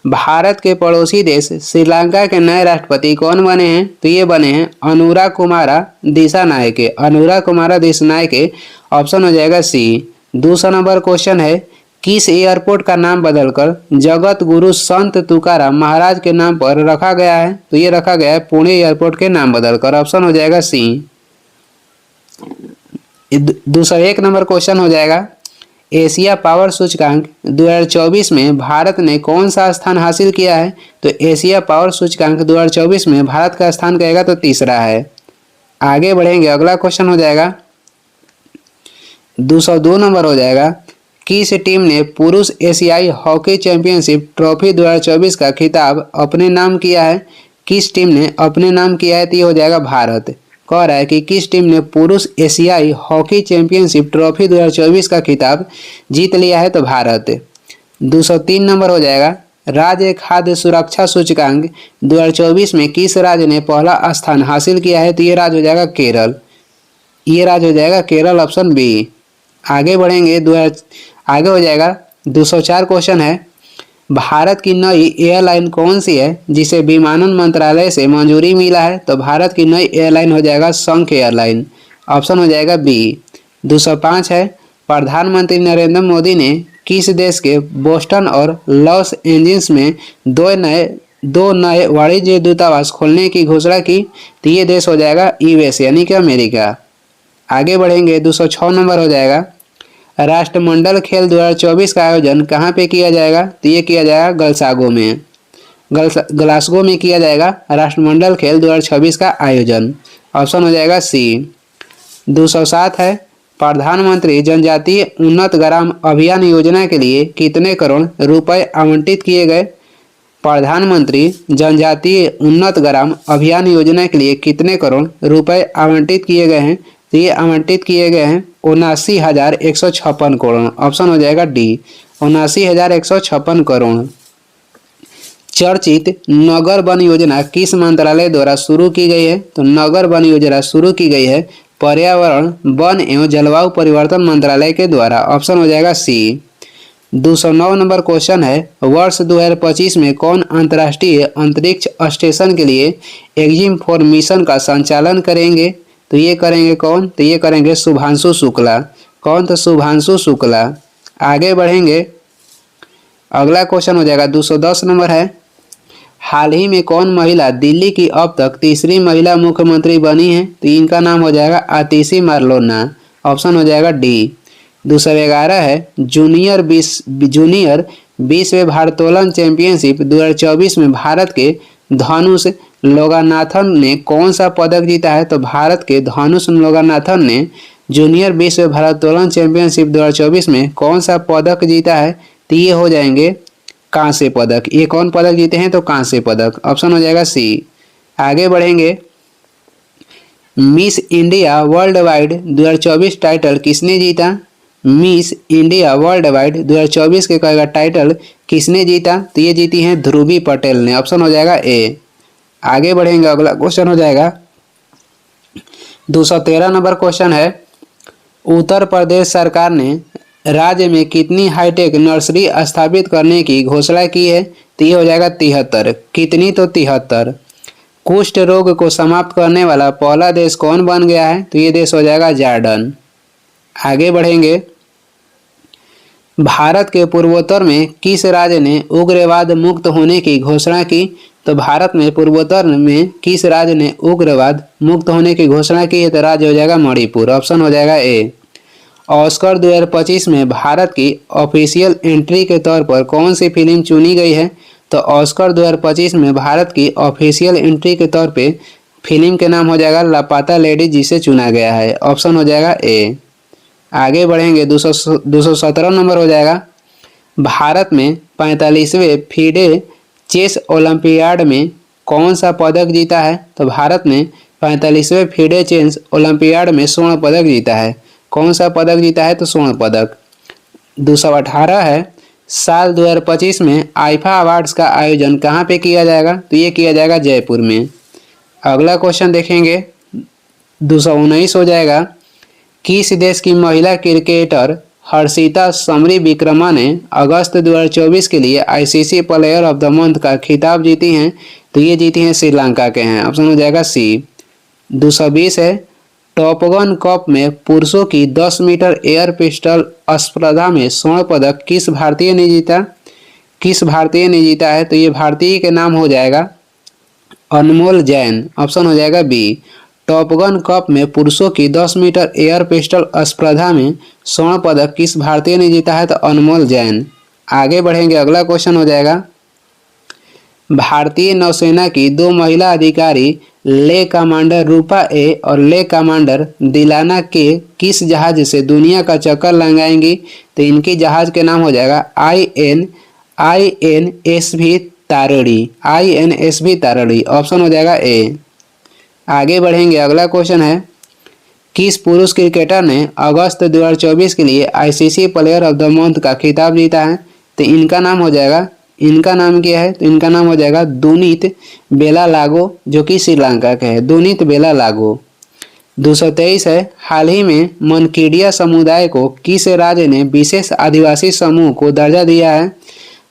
भारत के पड़ोसी देश श्रीलंका के नए राष्ट्रपति कौन बने हैं? तो ये बने हैं अनुरा कुमारा दिसानायके। अनुरा कुमारा दिसानायके। ऑप्शन हो जाएगा सी। 200 नंबर क्वेश्चन है, किस एयरपोर्ट का नाम बदलकर जगत गुरु संत तुकाराम महाराज के नाम पर रखा गया है? तो ये रखा गया है पुणे एयरपोर्ट के नाम बदलकर। ऑप्शन हो जाएगा सी। 201 नंबर क्वेश्चन हो जाएगा, एशिया पावर सूचकांक 2024 में भारत ने कौन सा स्थान हासिल किया है? तो एशिया पावर सूचकांक 2024 में भारत का स्थान कहेगा तो तीसरा है। आगे बढ़ेंगे, अगला क्वेश्चन हो जाएगा 202 नंबर हो जाएगा, किस टीम ने पुरुष एशियाई हॉकी चैंपियनशिप ट्रॉफी 2024 का खिताब अपने नाम किया है? किस टीम ने अपने नाम किया है? तो ये हो जाएगा भारत। कह रहा है कि किस टीम ने पुरुष एशियाई हॉकी चैंपियनशिप ट्रॉफी 2024 का खिताब जीत लिया है? तो भारत। 203 नंबर हो जाएगा, राज्य खाद्य सुरक्षा सूचकांक 2024 में किस राज्य ने पहला स्थान हासिल किया है? तो ये राज्य हो जाएगा केरल। ये राज्य हो जाएगा केरल। Option B. आगे बढ़ेंगे, आगे हो जाएगा 204 क्वेश्चन है, भारत की नई एयरलाइन कौन सी है जिसे विमानन मंत्रालय से मंजूरी मिला है? तो भारत की नई एयरलाइन हो जाएगा शंख एयरलाइन। ऑप्शन हो जाएगा बी। 205 है, प्रधानमंत्री नरेंद्र मोदी ने किस देश के बोस्टन और लॉस एंजिल्स में दो नए वाणिज्य दूतावास खोलने की घोषणा की? तो ये देश हो जाएगा यूएस यानी कि अमेरिका। आगे बढ़ेंगे, 206 नंबर हो जाएगा, राष्ट्रमंडल खेल 2024 का आयोजन कहाँ पे किया जाएगा? तो ये किया जाएगा ग्लासगो में किया जाएगा राष्ट्रमंडल खेल 2026 का आयोजन। ऑप्शन हो जाएगा सी। 207 है, प्रधानमंत्री जनजातीय उन्नत ग्राम अभियान योजना के लिए कितने करोड़ रुपए आवंटित किए गए? प्रधानमंत्री जनजातीय उन्नत ग्राम अभियान योजना के लिए कितने करोड़ रुपए आवंटित किए गए हैं? तो ये आवंटित किए गए हैं 79,156 करोड़। ऑप्शन हो जाएगा डी, 79,156 करोड़। चर्चित नगर वन योजना किस मंत्रालय द्वारा शुरू की गई है? तो नगर वन योजना शुरू की गई है पर्यावरण वन एवं जलवायु परिवर्तन मंत्रालय के द्वारा। ऑप्शन हो जाएगा सी। 209 नंबर क्वेश्चन है, वर्ष 2025 में कौन अंतर्राष्ट्रीय अंतरिक्ष स्टेशन के लिए एग्जिम-4 मिशन का संचालन करेंगे? तो ये करेंगे कौन? तो ये करेंगे शुभांशु शुक्ला। कौन? तो शुभांशु शुक्ला। आगे बढ़ेंगे, अगला क्वेश्चन हो जाएगा 210 नंबर है, हाल ही में कौन महिला दिल्ली की अब तक तीसरी महिला मुख्यमंत्री बनी है? तो इनका नाम हो जाएगा आतिशी मारलोना। ऑप्शन हो जाएगा डी। 211 है जूनियर विश्व भारोत्तोलन चैंपियनशिप 2024 में भारत के धनुष लोगानाथन ने कौन सा पदक जीता है? तो भारत के धनुष लोगानाथन ने जूनियर विश्व भारोत्तोलन चैंपियनशिप 2024 में कौन सा पदक जीता है? तो ये हो जाएंगे कांस्य पदक। ये कौन पदक जीते हैं? तो कांस्य पदक। ऑप्शन हो जाएगा सी। आगे बढ़ेंगे, miss India world wide 2024 title किसने जीता? मिस इंडिया वर्ल्ड वाइड 2024 के कहेगा टाइटल किसने जीता? तो ये जीती हैं ध्रुवी पटेल ने। ऑप्शन हो जाएगा ए। आगे बढ़ेंगे, अगला क्वेश्चन हो जाएगा 213 नंबर क्वेश्चन है, उत्तर प्रदेश सरकार ने राज्य में कितनी हाईटेक नर्सरी स्थापित करने की घोषणा की है? तो ये हो जाएगा 73। कितनी? तो 73। कुष्ठ रोग को समाप्त करने वाला पहला देश कौन बन गया है? तो ये देश हो जाएगा जॉर्डन। आगे बढ़ेंगे, भारत के पूर्वोत्तर में किस राज्य ने उग्रवाद मुक्त होने की घोषणा की? तो भारत में पूर्वोत्तर में किस राज्य ने उग्रवाद मुक्त होने की घोषणा की है? तो राज्य हो जाएगा मणिपुर। ऑप्शन हो जाएगा ए। ऑस्कर 2025 में भारत की ऑफिशियल एंट्री के तौर पर कौन सी फिल्म चुनी गई है? तो ऑस्कर 2025 में भारत की ऑफिशियल एंट्री के तौर पे फिल्म के नाम हो जाएगा लापता लेडीज, जिसे चुना गया है। ऑप्शन हो जाएगा ए। आगे बढ़ेंगे, 217 नंबर हो जाएगा, भारत में 45वें फीडे चेस ओलंपियाड में कौन सा पदक जीता है? तो भारत ने 45वें फीडे चेस ओलंपियाड में स्वर्ण पदक जीता है। कौन सा पदक जीता है? तो स्वर्ण पदक। 218 है, साल 2025 में आईफा अवार्ड्स का आयोजन कहाँ पे किया जाएगा? तो ये किया जाएगा जयपुर में। अगला क्वेश्चन देखेंगे, 219 हो जाएगा, किस देश की महिला क्रिकेटर हर्षिता समरी विक्रमा ने अगस्त 2024 के लिए ICC player of the month का खिताब जीती हैं? तो ये जीती हैं श्रीलंका के हैं। ऑप्शन हो जाएगा सी। 220 है, टॉप गन कप में पुरुषों की 10 मीटर एयर पिस्टल स्पर्धा में स्वर्ण पदक किस भारतीय ने जीता? किस भारतीय ने जीता है? तो ये भारतीय के नाम हो जाएगा अनमोल जैन। ऑप्शन हो जाएगा बी। टॉप गन कप में पुरुषों की 10 मीटर एयर पिस्टल स्पर्धा में स्वर्ण पदक किस भारतीय ने जीता है? तो अनमोल जैन। आगे बढ़ेंगे, अगला क्वेश्चन हो जाएगा, भारतीय नौसेना की 2 महिला अधिकारी ले कमांडर रूपा ए और ले कमांडर दिलाना के किस जहाज से दुनिया का चक्कर लगाएंगी? तो इनकी जहाज के नाम हो जाएगा INSV तारड़ी। INSV तारड़ी। ऑप्शन हो जाएगा ए। आगे बढ़ेंगे, अगला क्वेश्चन है, किस पुरुष क्रिकेटर ने अगस्त 2024 के लिए ICC player of the month का खिताब जीता है? तो इनका नाम हो जाएगा, इनका नाम क्या है? तो इनका नाम हो जाएगा दुनीत बेलालागो, जो कि श्रीलंका के हैं। दुनीत बेलालागो। 223 है, हाल ही में मनकीडिया समुदाय को किस राज्य ने विशेष आदिवासी समूह को दर्जा दिया है?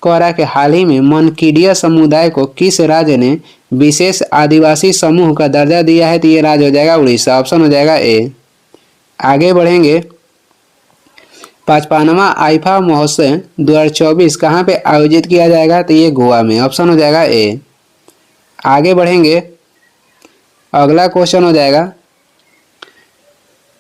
कह रहा है कि हाल ही में मनकीडिया समुदाय को किस राज्य ने विशेष आदिवासी समूह का दर्जा दिया है? तो ये राज्य हो जाएगा उड़ीसा। ऑप्शन हो जाएगा ए। आगे बढ़ेंगे, 55वां आईफा महोत्सव 2024 कहाँ पे आयोजित किया जाएगा? तो ये गोवा में। ऑप्शन हो जाएगा ए। आगे बढ़ेंगे, अगला क्वेश्चन हो जाएगा,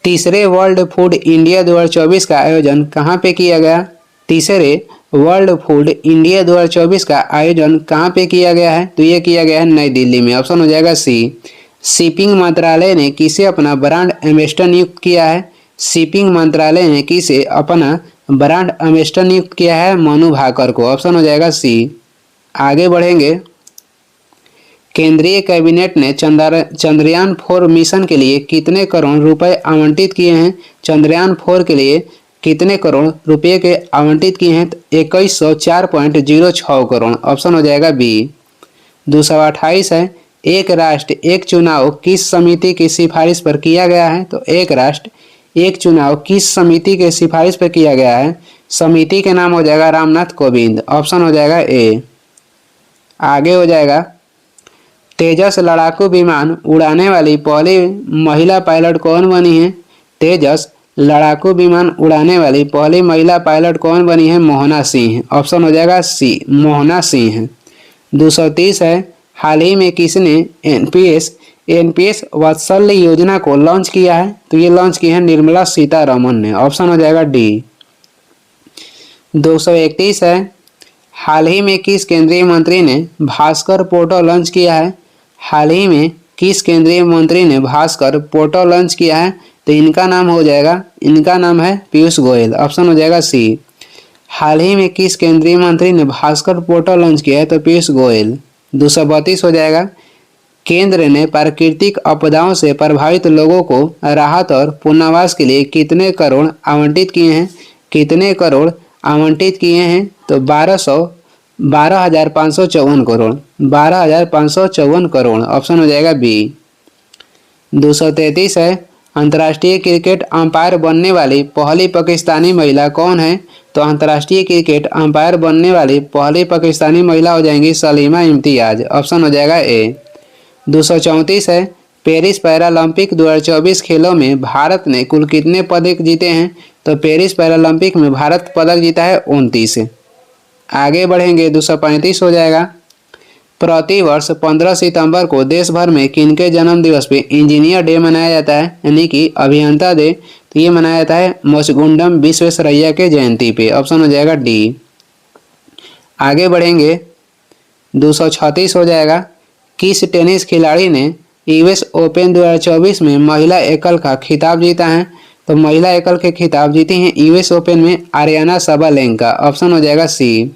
तीसरे वर्ल्ड फूड इंडिया 2024 का आयोजन कहाँ पे किया गया? तीसरे वर्ल्ड फूड इंडिया 2024 का आयोजन कहाँ पे किया गया है? तो ये किया गया है नई दिल्ली में। ऑप्शन हो जाएगा सी। शिपिंग मंत्रालय ने किसे अपना ब्रांड एम्बेसडर नियुक्त किया है? शिपिंग मंत्रालय ने किसे अपना ब्रांड एम्बेसडर नियुक्त किया है? मनु भाकर को। ऑप्शन हो जाएगा सी। आगे बढ़ेंगे, केंद्रीय कैबिनेट ने चंद्रयान 4 मिशन के लिए कितने करोड़ रुपए आवंटित किए हैं? चंद्रयान 4 के लिए कितने करोड़ रुपए के आवंटित किए हैं? 2104.06 करोड़। ऑप्शन हो जाएगा बी। 228 है, एक राष्ट्र एक चुनाव किस समिति की सिफारिश पर किया गया है? तो एक राष्ट्र एक चुनाव किस समिति के सिफारिश पर किया गया है? समिति के नाम हो जाएगा रामनाथ कोविंद। ऑप्शन हो जाएगा ए। आगे हो जाएगा, तेजस लड़ाकू विमान उड़ाने वाली पहली महिला पायलट कौन बनी है? तेजस लड़ाकू विमान उड़ाने वाली पहली महिला पायलट कौन बनी है? मोहना सिंह। ऑप्शन हो जाएगा सी, मोहना सिंह। 230 है, हाल ही में किसने एनपीएस वात्सल्य योजना को लॉन्च किया है? तो ये लॉन्च की है निर्मला सीतारमन ने। ऑप्शन हो जाएगा डी। 231 है, हाल ही में किस केंद्रीय मंत्री ने भास्कर पोर्टल लॉन्च किया है? हाल ही में किस केंद्रीय मंत्री ने भास्कर पोर्टल लॉन्च किया है? तो इनका नाम हो जाएगा, इनका नाम है पीयूष गोयल। ऑप्शन हो जाएगा सी। हाल ही में किस केंद्रीय मंत्री ने भास्कर पोर्टल लॉन्च किया है? तो पीयूष गोयल। 232 हो जाएगा, केंद्र ने प्राकृतिक आपदाओं से प्रभावित लोगों को राहत और पुनर्वास के लिए कितने करोड़ आवंटित किए हैं? कितने करोड़ आवंटित किए हैं? तो 12,554 करोड़। 12,554 करोड़। ऑप्शन हो जाएगा बी। 233 है, अंतर्राष्ट्रीय क्रिकेट अंपायर बनने वाली पहली पाकिस्तानी महिला कौन है? तो अंतर्राष्ट्रीय क्रिकेट अंपायर बनने वाली पहली पाकिस्तानी महिला हो जाएंगी सलीमा इम्तियाज। ऑप्शन हो जाएगा ए। 234 है, पेरिस पैरालंपिक 2024 खेलों में भारत ने कुल कितने पदक जीते हैं? तो पेरिस पैरालंपिक में भारत पदक जीता है 29। आगे बढ़ेंगे, 235 हो जाएगा, प्रतिवर्ष 15 सितंबर को देश भर में किनके जन्म दिवस पे इंजीनियर डे मनाया जाता है, यानी कि अभियंता डे? तो ये मनाया जाता है मुचगुंडम विश्वेश्वरैया के जयंती पे। ऑप्शन हो जाएगा डी। आगे बढ़ेंगे, 236 हो जाएगा, किस टेनिस खिलाड़ी ने यूएस ओपन 2024 में महिला एकल का खिताब जीता है? तो महिला एकल के खिताब जीती हैं यूएस ओपन में आर्याना साबालेंका। ऑप्शन हो जाएगा सी।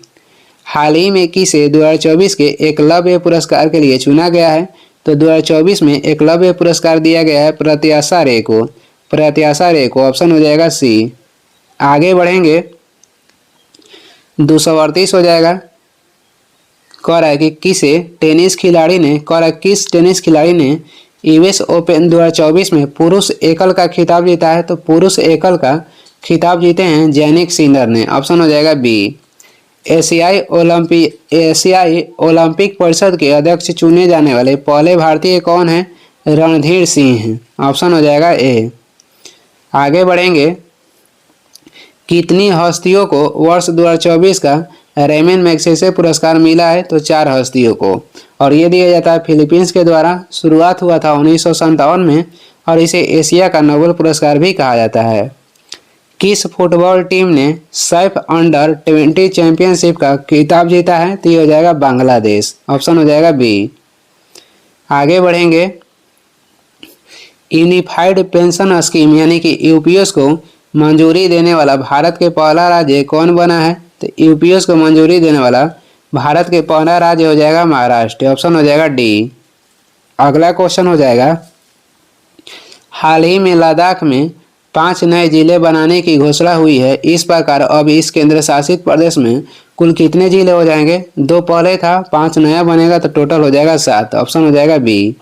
हाल ही में किसे 2024 के एकलव्य पुरस्कार के लिए चुना गया है? तो 2024 में एकलव्य पुरस्कार दिया गया है प्रत्याशा रे को। प्रत्याशा रे को। ऑप्शन हो जाएगा सी। आगे बढ़ेंगे, 238 हो जाएगा, कह रहा है कि किस टेनिस खिलाड़ी ने यूएस ओपन 2024 में पुरुष एकल का खिताब जीता है? तो पुरुष एकल का खिताब जीते हैं जैनिक सिनर ने। ऑप्शन हो जाएगा बी। एशियाई ओलंपिक परिषद के अध्यक्ष चुने जाने वाले पहले भारतीय कौन हैं? रणधीर सिंह हैं। ऑप्शन हो जाएगा ए। आगे बढ़ेंगे, कितनी हस्तियों को वर्ष 2024 का रेमन मैग्सेसे पुरस्कार मिला है? तो 4 हस्तियों को, और ये दिया जाता है फिलीपींस के द्वारा। शुरुआत हुआ था 1957 में, और इसे एशिया का नोबेल पुरस्कार भी कहा जाता है। किस फुटबॉल टीम ने सैफ अंडर 20 चैंपियनशिप का खिताब जीता है? तो ये हो जाएगा बांग्लादेश। ऑप्शन हो जाएगा बी। आगे बढ़ेंगे, यूनिफाइड पेंशन स्कीम यानी कि यूपीएस को मंजूरी देने वाला भारत के पहला राज्य कौन बना है? तो यूपीएस को मंजूरी देने वाला भारत के पहला राज्य हो जाएगा महाराष्ट्र। ऑप्शन हो जाएगा डी। अगला क्वेश्चन हो जाएगा, हाल ही में लद्दाख में 5 नए जिले बनाने की घोषणा हुई है। इस प्रकार अब इस केंद्र शासित प्रदेश में कुल कितने जिले हो जाएंगे? 2 पहले था, 5 नया बनेगा, तो टोटल हो जाएगा 7। ऑप्शन हो जाएगा बी।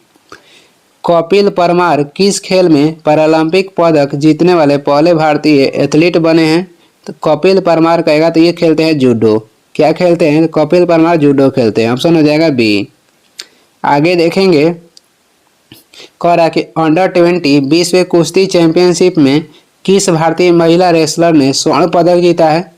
कपिल परमार किस खेल में पैरालंपिक पदक जीतने वाले पहले भारतीय एथलीट बने हैं? तो कपिल परमार कहेगा तो ये खेलते हैं जूडो। क्या खेलते हैं? कपिल परमार जूडो खेलते हैं। ऑप्शन हो जाएगा बी। आगे देखेंगे, कह रहा है कि अंडर 20 विश्व कुश्ती चैंपियनशिप में किस भारतीय महिला रेसलर ने स्वर्ण पदक जीता है?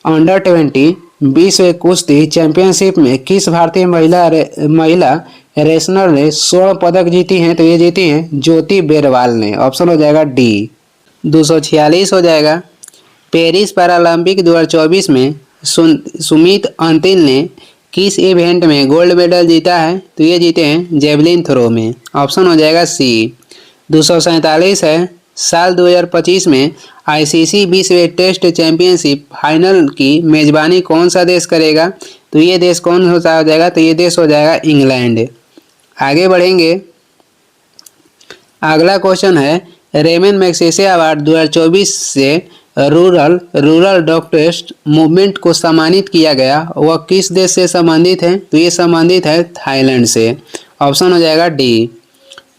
अंडर 20 विश्व कुश्ती चैंपियनशिप में किस भारतीय महिला रेसलर ने स्वर्ण पदक जीती हैं? तो ये जीती हैं ज्योति बेरवाल ने। ऑप्शन हो जाएगा डी। 246 हो जाएगा, पेरिस पैरालंपिक 2024 में सुमित अंतिल ने किस इवेंट में गोल्ड मेडल जीता है? तो ये जीते हैं जेवलिन थ्रो में। ऑप्शन हो जाएगा सी। 247 है, साल 2025 में आईसीसी विश्व टेस्ट चैंपियनशिप फाइनल की मेजबानी कौन सा देश करेगा? तो ये देश कौन हो जाएगा? तो ये देश हो जाएगा इंग्लैंड। आगे बढ़ेंगे, अगला क्वेश्चन है, रेमन मैग्सेसे अवार्ड 2024 से रूरल डॉक्टर्स मूवमेंट को सम्मानित किया गया, वह किस देश से संबंधित है? तो ये संबंधित है थाईलैंड से। ऑप्शन हो जाएगा डी।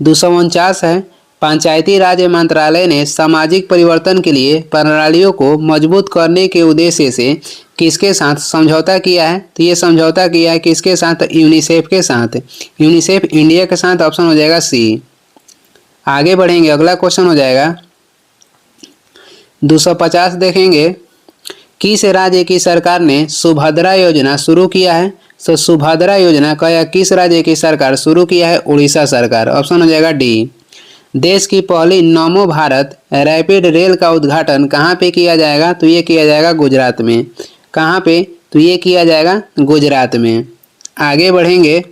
249 है, पंचायती राज मंत्रालय ने सामाजिक परिवर्तन के लिए प्रणालियों को मजबूत करने के उद्देश्य से किसके साथ समझौता किया है? तो ये समझौता किया है किसके साथ? यूनिसेफ के साथ। यूनिसेफ इंडिया के साथ। ऑप्शन हो जाएगा सी। आगे बढ़ेंगे, अगला क्वेश्चन हो जाएगा 250 देखेंगे, किस राज्य की सरकार ने सुभद्रा योजना शुरू किया है? तो सुभद्रा योजना का किस राज्य की सरकार शुरू किया है? उड़ीसा सरकार। ऑप्शन हो जाएगा डी। देश की पहली नमो भारत रैपिड रेल का उद्घाटन कहाँ पे किया जाएगा? तो ये किया जाएगा गुजरात में। कहाँ पे? तो ये किया जाएगा गुजरात में। आगे बढ़ेंगे,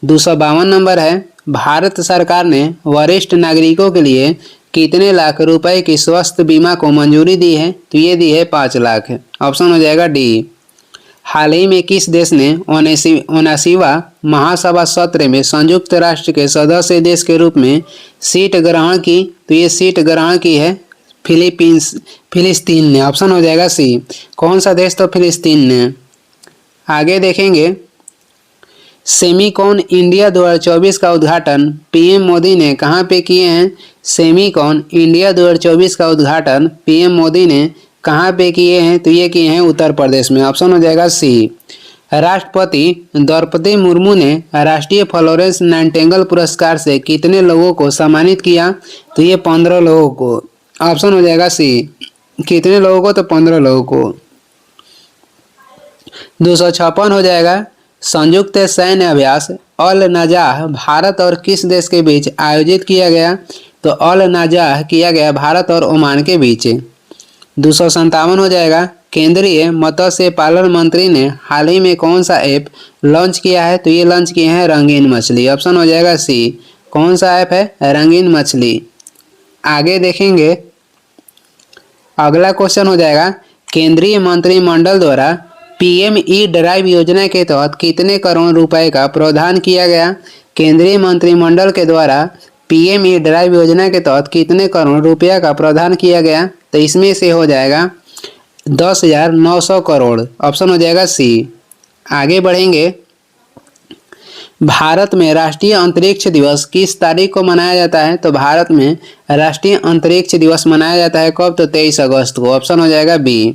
252 नंबर है, भारत सरकार ने वरिष्ठ नागरिकों के लिए कितने लाख रुपए की स्वास्थ्य बीमा को मंजूरी दी है? तो ये दी है 5 लाख। ऑप्शन हो जाएगा डी। हाल ही में किस देश ने 79वां महासभा सत्र में संयुक्त राष्ट्र के सदस्य देश के रूप में सीट ग्रहण की? तो ये सीट ग्रहण की है फिलिस्तीन ने। ऑप्शन हो जाएगा सी। कौन सा देश? तो फिलिस्तीन ने। आगे देखेंगे, सेमीकॉन इंडिया 2024 का उद्घाटन पीएम मोदी ने कहाँ पे किए हैं? सेमीकॉन इंडिया 2024 का उद्घाटन पीएम मोदी ने कहाँ पे किए हैं? तो ये किए हैं उत्तर प्रदेश में। ऑप्शन हो जाएगा सी। राष्ट्रपति द्रौपदी मुर्मू ने राष्ट्रीय फ्लोरेंस नाइटिंगेल पुरस्कार से कितने लोगों को सम्मानित किया? तो ये 15 लोगों को। ऑप्शन हो जाएगा सी। कितने लोगों को? तो 15 लोगों को। 256 हो जाएगा, संयुक्त सैन्य अभ्यास अल नजाह भारत और किस देश के बीच आयोजित किया गया? तो अल नजाह किया गया भारत और ओमान के बीच। 257 हो जाएगा, केंद्रीय मत्स्य पालन मंत्री ने हाल ही में कौन सा ऐप लॉन्च किया है? तो ये लॉन्च किए हैं रंगीन मछली। ऑप्शन हो जाएगा सी। कौन सा ऐप है? रंगीन मछली। आगे देखेंगे, अगला क्वेश्चन हो जाएगा, केंद्रीय मंत्रिमंडल द्वारा पीएमई ड्राइव योजना के तहत कितने करोड़ रुपए का प्रावधान किया गया? केंद्रीय मंत्रिमंडल के द्वारा पीएमई ड्राइव योजना के तहत कितने करोड़ रुपया का प्रावधान किया गया? तो इसमें से हो जाएगा 10,900 करोड़। ऑप्शन हो जाएगा सी। आगे बढ़ेंगे, भारत में राष्ट्रीय अंतरिक्ष दिवस किस तारीख को मनाया जाता है? तो भारत में राष्ट्रीय अंतरिक्ष दिवस मनाया जाता है कब? तो 23 अगस्त को। ऑप्शन हो जाएगा बी।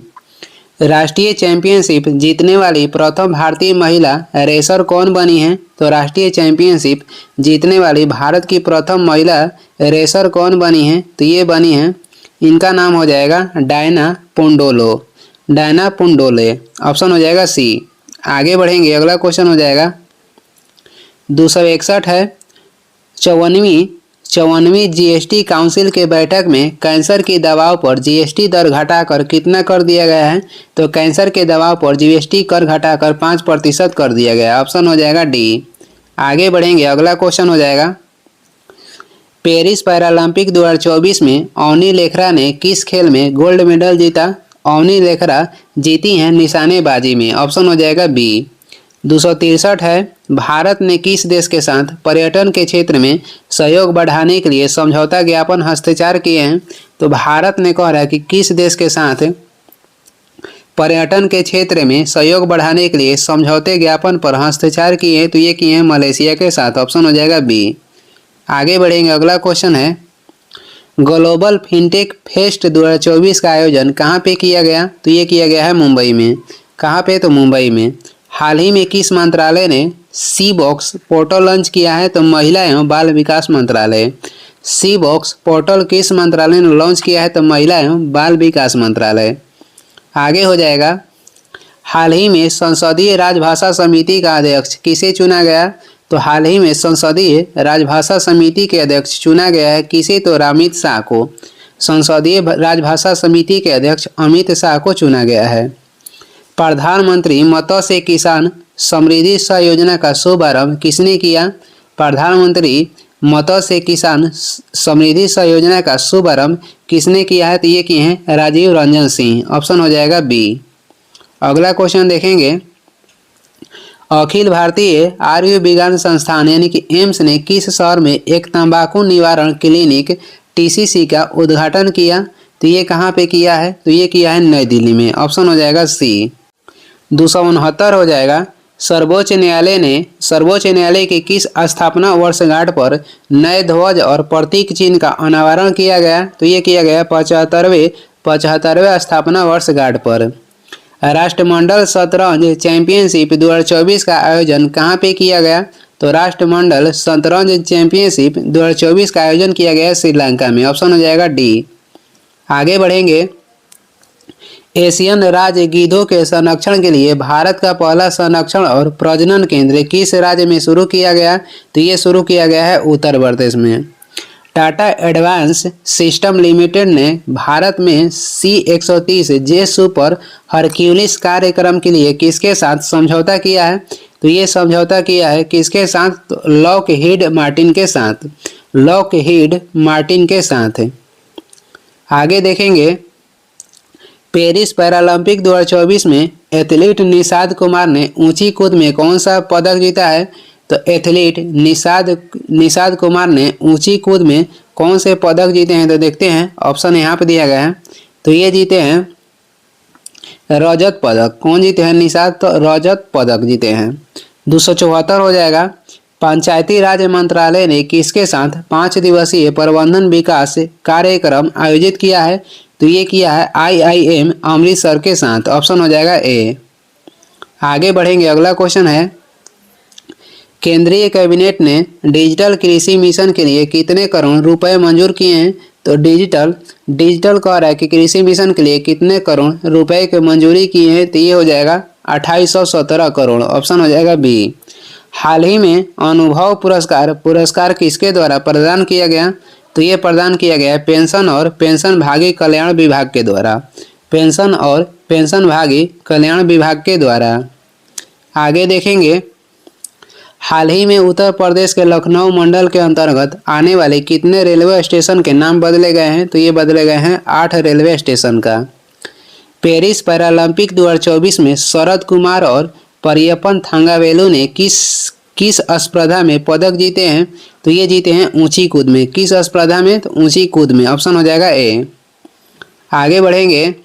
राष्ट्रीय चैंपियनशिप जीतने वाली प्रथम भारतीय महिला रेसर कौन बनी है? तो राष्ट्रीय चैंपियनशिप जीतने वाली भारत की प्रथम महिला रेसर कौन बनी है? तो ये बनी है, इनका नाम हो जाएगा डायना पुंडोलो। डायना पुंडोले। ऑप्शन हो जाएगा सी। आगे बढ़ेंगे, अगला क्वेश्चन हो जाएगा 261 है, 54वीं जीएसटी काउंसिल के बैठक में कैंसर की दवाओं पर जीएसटी दर घटाकर कितना कर दिया गया है? तो कैंसर के दवाओं पर जीएसटी कर घटाकर 5% कर दिया गया। ऑप्शन हो जाएगा डी। आगे बढ़ेंगे, अगला क्वेश्चन हो जाएगा, पेरिस पैरालंपिक 2024 में अवनी लेखरा ने किस खेल में गोल्ड मेडल जीता? अवनी लेखरा जीती हैं निशानेबाजी में। ऑप्शन हो जाएगा बी। 263 है, भारत ने किस देश के साथ पर्यटन के क्षेत्र में सहयोग बढ़ाने के लिए समझौता ज्ञापन हस्ताक्षर किए हैं? तो भारत ने कह रहा है कि किस देश के साथ पर्यटन के क्षेत्र में सहयोग बढ़ाने के लिए समझौते ज्ञापन पर हस्ताक्षर किए हैं? तो ये किए हैं मलेशिया के साथ। ऑप्शन हो जाएगा बी। आगे बढ़ेंगे, अगला क्वेश्चन है, ग्लोबल फिनटेक फेस्ट 2024 का आयोजन कहाँ पे किया गया? तो ये किया गया है मुंबई में। कहाँ पे? तो मुंबई में। हाल ही में किस मंत्रालय ने सी बॉक्स पोर्टल लॉन्च किया है? तो महिला एवं बाल विकास मंत्रालय। सी बॉक्स पोर्टल किस मंत्रालय ने लॉन्च किया है? तो महिला एवं बाल विकास मंत्रालय। आगे हो जाएगा, हाल ही में संसदीय राजभाषा समिति का अध्यक्ष किसे चुना गया? तो हाल ही में संसदीय राजभाषा समिति के अध्यक्ष चुना गया है किसे? तो अमित शाह को। संसदीय राजभाषा समिति के अध्यक्ष अमित शाह को चुना गया है। प्रधानमंत्री मत्स्य किसान समृद्धि सहयोजना का शुभारंभ किसने किया? प्रधानमंत्री मत्स्य किसान समृद्धि सहयोजना का शुभारंभ किसने किया है? तो ये किए हैं राजीव रंजन सिंह। ऑप्शन हो जाएगा बी। अगला क्वेश्चन देखेंगे, अखिल भारतीय आयुर्विज्ञान संस्थान यानी कि एम्स ने किस शहर में एक तंबाकू निवारण क्लिनिक टीसीसी का उद्घाटन किया? तो ये कहाँ पे किया है? तो ये किया है नई दिल्ली में। ऑप्शन हो जाएगा सी। 269 हो जाएगा, सर्वोच्च न्यायालय के किस स्थापना वर्षगांठ पर नए ध्वज और प्रतीक चिन्ह का अनावरण किया गया? तो ये किया गया 75वें स्थापना वर्षगांठ पर। राष्ट्रमंडल शतरंज चैंपियनशिप 2024 का आयोजन कहाँ पे किया गया? तो राष्ट्रमंडल शतरंज चैंपियनशिप 2024 का आयोजन किया गया श्रीलंका में। ऑप्शन हो जाएगा डी। आगे बढ़ेंगे, एशियन राज्य गीधों के संरक्षण के लिए भारत का पहला संरक्षण और प्रजनन केंद्र किस राज्य में शुरू किया गया? तो ये शुरू किया गया है उत्तर प्रदेश में। टाटा एडवांस सिस्टम लिमिटेड ने भारत में C-130 जे सुपर हरक्यूलिस कार्यक्रम के लिए किसके साथ समझौता किया है? तो ये समझौता किया है किसके साथ? तो लॉकहीड मार्टिन के साथ। लॉकहीड मार्टिन के साथ। आगे देखेंगे, पेरिस पैरालंपिक 2024 में एथलीट निषाद कुमार ने ऊंची कूद में कौन सा पदक जीता है? तो एथलीट निषाद कुमार ने ऊंची कूद में कौन से पदक जीते हैं? तो देखते हैं, ऑप्शन यहाँ पे दिया गया है। तो ये जीते हैं रजत पदक। कौन जीते हैं? निषाद तो रजत पदक जीते हैं। 274 हो जाएगा। पंचायती राज मंत्रालय ने किसके साथ 5 दिवसीय प्रबंधन विकास कार्यक्रम आयोजित किया है? तो ये किया है IIM अमृतसर के साथ। ऑप्शन हो जाएगा ए। आगे बढ़ेंगे, अगला क्वेश्चन है, केंद्रीय कैबिनेट ने डिजिटल कृषि मिशन के लिए कितने करोड़ रुपए मंजूर किए हैं? तो डिजिटल कह रहा है कि कृषि मिशन के लिए कितने करोड़ रुपए की मंजूरी की है? तो ये हो जाएगा 2817 करोड़। ऑप्शन हो जाएगा बी। हाल ही में अनुभव पुरस्कार किसके द्वारा प्रदान किया गया? तो ये प्रदान किया गया है पेंशन और पेंशनभागी कल्याण विभाग के द्वारा। पेंशन और पेंशनभागी कल्याण विभाग के द्वारा। आगे देखेंगे, हाल ही में उत्तर प्रदेश के लखनऊ मंडल के अंतर्गत आने वाले कितने रेलवे स्टेशन के नाम बदले गए हैं? तो ये बदले गए हैं 8 रेलवे स्टेशन का। पेरिस पैरालंपिक 2024 में शरद कुमार और परियप्पन थांगावेलु ने किस स्पर्धा में पदक जीते हैं? तो ये जीते हैं ऊंची कूद में। किस स्पर्धा में? तो ऊंची कूद में। ऑप्शन हो जाएगा ए। आगे बढ़ेंगे,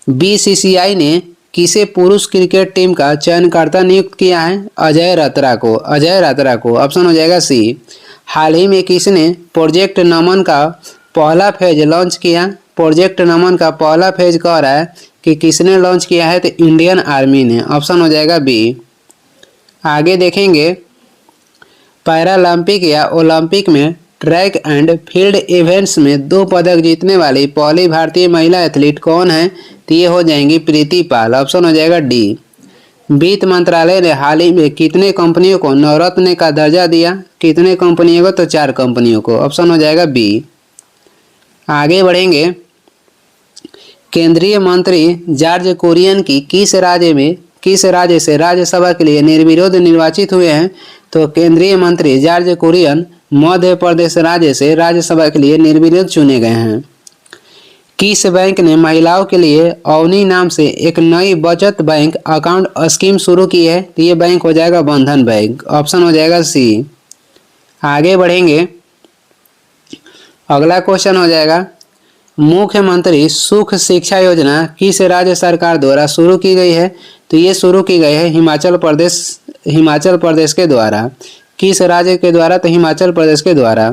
BCCI ने किसे पुरुष क्रिकेट टीम का चयनकर्ता नियुक्त किया है? अजय रात्रा को। अजय रात्रा को। ऑप्शन हो जाएगा सी। हाल ही में किसने प्रोजेक्ट नमन का पहला फेज लॉन्च किया? प्रोजेक्ट नमन का पहला फेज कह रहा है कि किसने लॉन्च किया है? तो इंडियन आर्मी ने। ऑप्शन हो जाएगा बी। आगे देखेंगे, पैरालंपिक या ओलंपिक में ट्रैक एंड फील्ड इवेंट्स में 2 पदक जीतने वाली पहली भारतीय महिला एथलीट कौन है? तो ये हो जाएंगी प्रीति पाल। ऑप्शन हो जाएगा डी। वित्त मंत्रालय ने हाल ही में कितने कंपनियों को नवरत्न का दर्जा दिया? कितने कंपनियों को? तो 4 कंपनियों को। ऑप्शन हो जाएगा बी। आगे बढ़ेंगे, केंद्रीय मंत्री जॉर्ज कुरियन की किस राज्य से राज्यसभा के लिए निर्विरोध निर्वाचित हुए हैं? तो केंद्रीय मंत्री जॉर्ज कुरियन मध्य प्रदेश राज्य से राज्यसभा के लिए निर्विरोध चुने गए हैं। किस बैंक ने महिलाओं के लिए अवनी नाम से एक नई बचत बैंक अकाउंट स्कीम शुरू की है? तो ये बैंक हो जाएगा बंधन बैंक। ऑप्शन हो जाएगा सी। आगे बढ़ेंगे, अगला क्वेश्चन हो जाएगा, मुख्यमंत्री सुख शिक्षा योजना किस राज्य सरकार द्वारा शुरू की गई है? तो ये शुरू की गई है हिमाचल प्रदेश के द्वारा। किस राज्य के द्वारा? तो हिमाचल प्रदेश के द्वारा।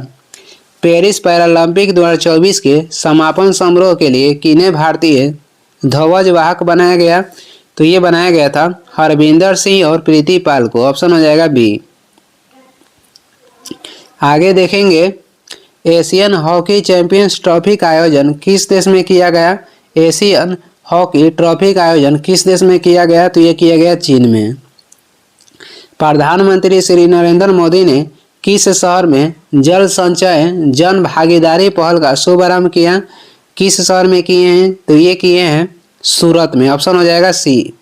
पेरिस पैरालंपिक 2024 के समापन समारोह के लिए किन्हें भारतीय ध्वजवाहक बनाया गया? तो ये बनाया गया था हरविंदर सिंह और प्रीति पाल को। ऑप्शन हो जाएगा बी। आगे देखेंगे, एशियन हॉकी चैंपियंस ट्रॉफी का आयोजन किस देश में किया गया? एशियन हॉकी ट्रॉफी का आयोजन किस देश में किया गया? तो ये किया गया चीन में। प्रधानमंत्री श्री नरेंद्र मोदी ने किस शहर में जल संचय जन भागीदारी पहल का शुभारंभ किया? किस शहर में किए हैं? तो ये किए हैं सूरत में। ऑप्शन हो जाएगा सी।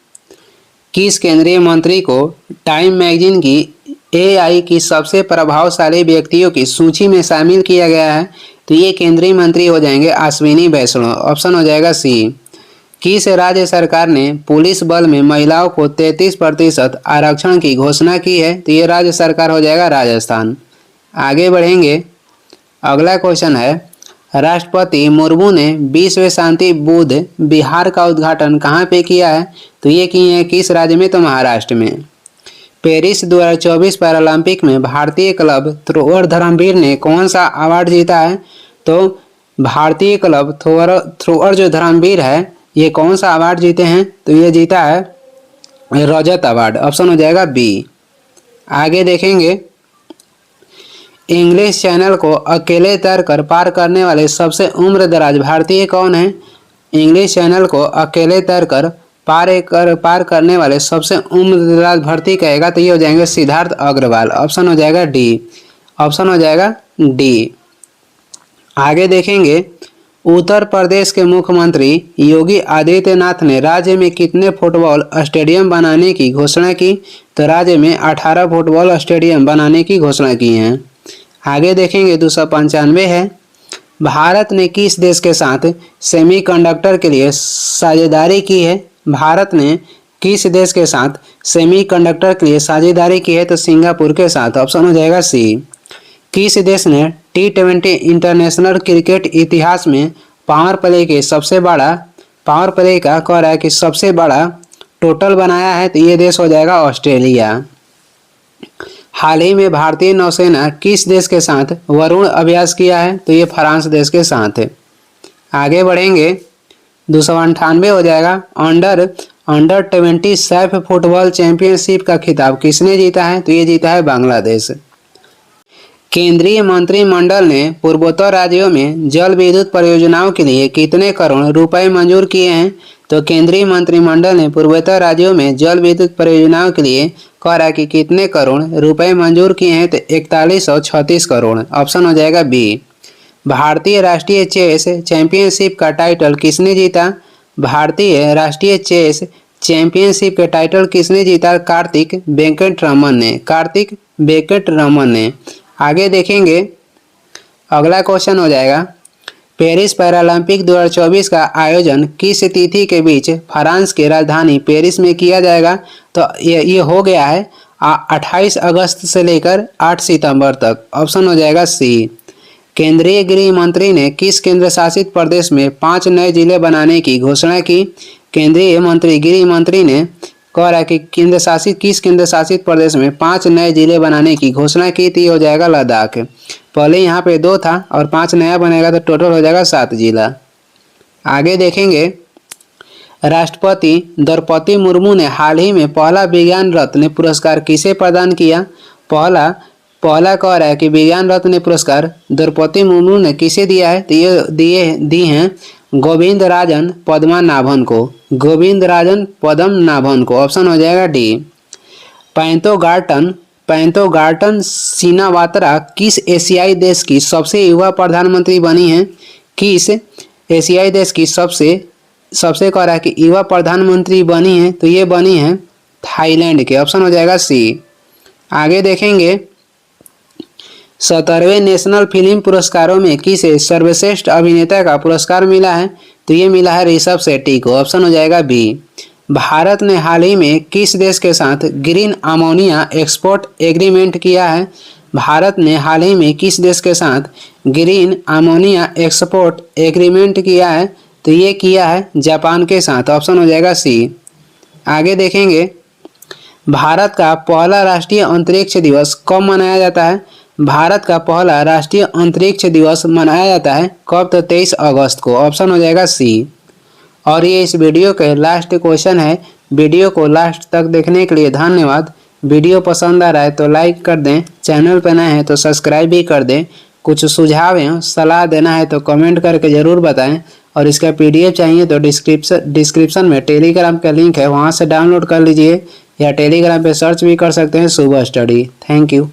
किस केंद्रीय मंत्री को टाइम मैगजीन की AI की सबसे प्रभावशाली व्यक्तियों की सूची में शामिल किया गया है? तो ये केंद्रीय मंत्री हो जाएंगे अश्विनी वैष्णव। ऑप्शन हो जाएगा सी। किस राज्य सरकार ने पुलिस बल में महिलाओं को 33% आरक्षण की घोषणा की है? तो ये राज्य सरकार हो जाएगा राजस्थान। आगे बढ़ेंगे, अगला क्वेश्चन है, राष्ट्रपति मुर्मू ने विश्व शांति बुद्ध विहार का उद्घाटन कहाँ पे किया है? तो ये किए हैं किस राज्य में? तो महाराष्ट्र में। पेरिस 2024 पैरालंपिक में भारतीय क्लब थ्रोअर धर्मवीर ने कौन सा अवार्ड जीता है? तो भारतीय क्लब थ्रोअर जो धर्मवीर है ये कौन सा अवार्ड जीते हैं? तो ये जीता है रजत अवार्ड। ऑप्शन हो जाएगा बी। आगे देखेंगे, इंग्लिश चैनल को अकेले तैरकर पार करने वाले सबसे उम्र दराज भारतीय कौन है? इंग्लिश चैनल को अकेले तैरकर पार करने वाले सबसे उम्रदराज भर्ती कहेगा तो ये हो जाएंगे सिद्धार्थ अग्रवाल। ऑप्शन हो जाएगा डी। ऑप्शन हो जाएगा डी। आगे देखेंगे, उत्तर प्रदेश के मुख्यमंत्री योगी आदित्यनाथ ने राज्य में कितने फुटबॉल स्टेडियम बनाने की घोषणा की? तो राज्य में 18 फुटबॉल स्टेडियम बनाने की घोषणा की है। आगे देखेंगे 295 है, भारत ने किस देश के साथ सेमीकंडक्टर के लिए साझेदारी की है? भारत ने किस देश के साथ सेमीकंडक्टर के लिए साझेदारी की है? तो सिंगापुर के साथ। ऑप्शन हो जाएगा सी। किस देश ने T20 इंटरनेशनल क्रिकेट इतिहास में पावर प्ले का कह रहा है कि सबसे बड़ा टोटल बनाया है? तो ये देश हो जाएगा ऑस्ट्रेलिया। हाल ही में भारतीय नौसेना किस देश के साथ वरुण अभ्यास किया है? तो ये फ्रांस देश के साथ है। आगे बढ़ेंगे, 298 हो जाएगा, अंडर 20 सैफ फुटबॉल चैंपियनशिप का खिताब किसने जीता है? तो ये जीता है बांग्लादेश। केंद्रीय मंत्रिमंडल ने पूर्वोत्तर राज्यों में जल विद्युत परियोजनाओं के लिए कितने करोड़ रुपए मंजूर किए हैं? तो केंद्रीय मंत्रिमंडल ने पूर्वोत्तर राज्यों में जल विद्युत परियोजनाओं के लिए कह रहा है कि कितने करोड़ रुपए मंजूर किए हैं? तो 4136 करोड़। ऑप्शन हो जाएगा बी। भारतीय राष्ट्रीय चेस चैंपियनशिप का टाइटल किसने जीता? भारतीय राष्ट्रीय चेस चैंपियनशिप के टाइटल किसने जीता? कार्तिक वेंकटरमन ने। आगे देखेंगे, अगला क्वेश्चन हो जाएगा, पेरिस पैरालंपिक 2024 का आयोजन किस तिथि के बीच फ्रांस की राजधानी पेरिस में किया जाएगा? तो ये हो गया है 28 अगस्त से लेकर 8 सितंबर तक। ऑप्शन हो जाएगा सी। केंद्रीय गृह मंत्री ने किस केंद्र शासित प्रदेश में 5 नए जिले बनाने की घोषणा की? केंद्रीय गृह मंत्री ने कह रहा है कि किस केंद्र शासित प्रदेश में 5 नए जिले बनाने की घोषणा की थी? हो जाएगा लद्दाख। पहले यहाँ पे 2 था और 5 नया बनेगा तो टोटल हो जाएगा 7 जिला। आगे देखेंगे, राष्ट्रपति द्रौपदी मुर्मू ने हाल ही में पहला विज्ञान रत्न पुरस्कार किसे प्रदान किया? पहला कह रहा है कि विज्ञान रत्न पुरस्कार द्रौपदी मुर्मू ने किसे दिया है? तो ये दी हैं गोविंदराजन पद्मनाभन को। ऑप्शन हो जाएगा डी। पैंतोगार्टन सिनावात्रा किस एशियाई देश की सबसे युवा प्रधानमंत्री बनी है? किस एशियाई देश की सबसे कह रहा है कि युवा प्रधानमंत्री बनी है? तो ये बनी है थाईलैंड के। ऑप्शन हो जाएगा सी। आगे देखेंगे, 17वें नेशनल फिल्म पुरस्कारों में किसे सर्वश्रेष्ठ अभिनेता का पुरस्कार मिला है? तो ये मिला है ऋषभ शेट्टी को। ऑप्शन हो जाएगा बी। भारत ने हाल ही में किस देश के साथ ग्रीन अमोनिया एक्सपोर्ट एग्रीमेंट किया है? भारत ने हाल ही में किस देश के साथ ग्रीन अमोनिया एक्सपोर्ट एग्रीमेंट किया है? तो ये किया है जापान के साथ। ऑप्शन हो जाएगा सी। आगे देखेंगे, भारत का पहला राष्ट्रीय अंतरिक्ष दिवस कब मनाया जाता है? भारत का पहला राष्ट्रीय अंतरिक्ष दिवस मनाया जाता है कब? तो 23 अगस्त को। ऑप्शन हो जाएगा सी। और ये इस वीडियो के लास्ट क्वेश्चन है। वीडियो को लास्ट तक देखने के लिए धन्यवाद। वीडियो पसंद आ रहा है तो लाइक कर दें, चैनल पर नए हैं तो सब्सक्राइब भी कर दें। कुछ सुझाव हैं, सलाह देना है तो कमेंट करके ज़रूर बताएं। और इसका PDF चाहिए तो डिस्क्रिप्शन में टेलीग्राम का लिंक है, वहाँ से डाउनलोड कर लीजिए, या टेलीग्राम पे सर्च भी कर सकते हैं शुभ स्टडी। Thank you.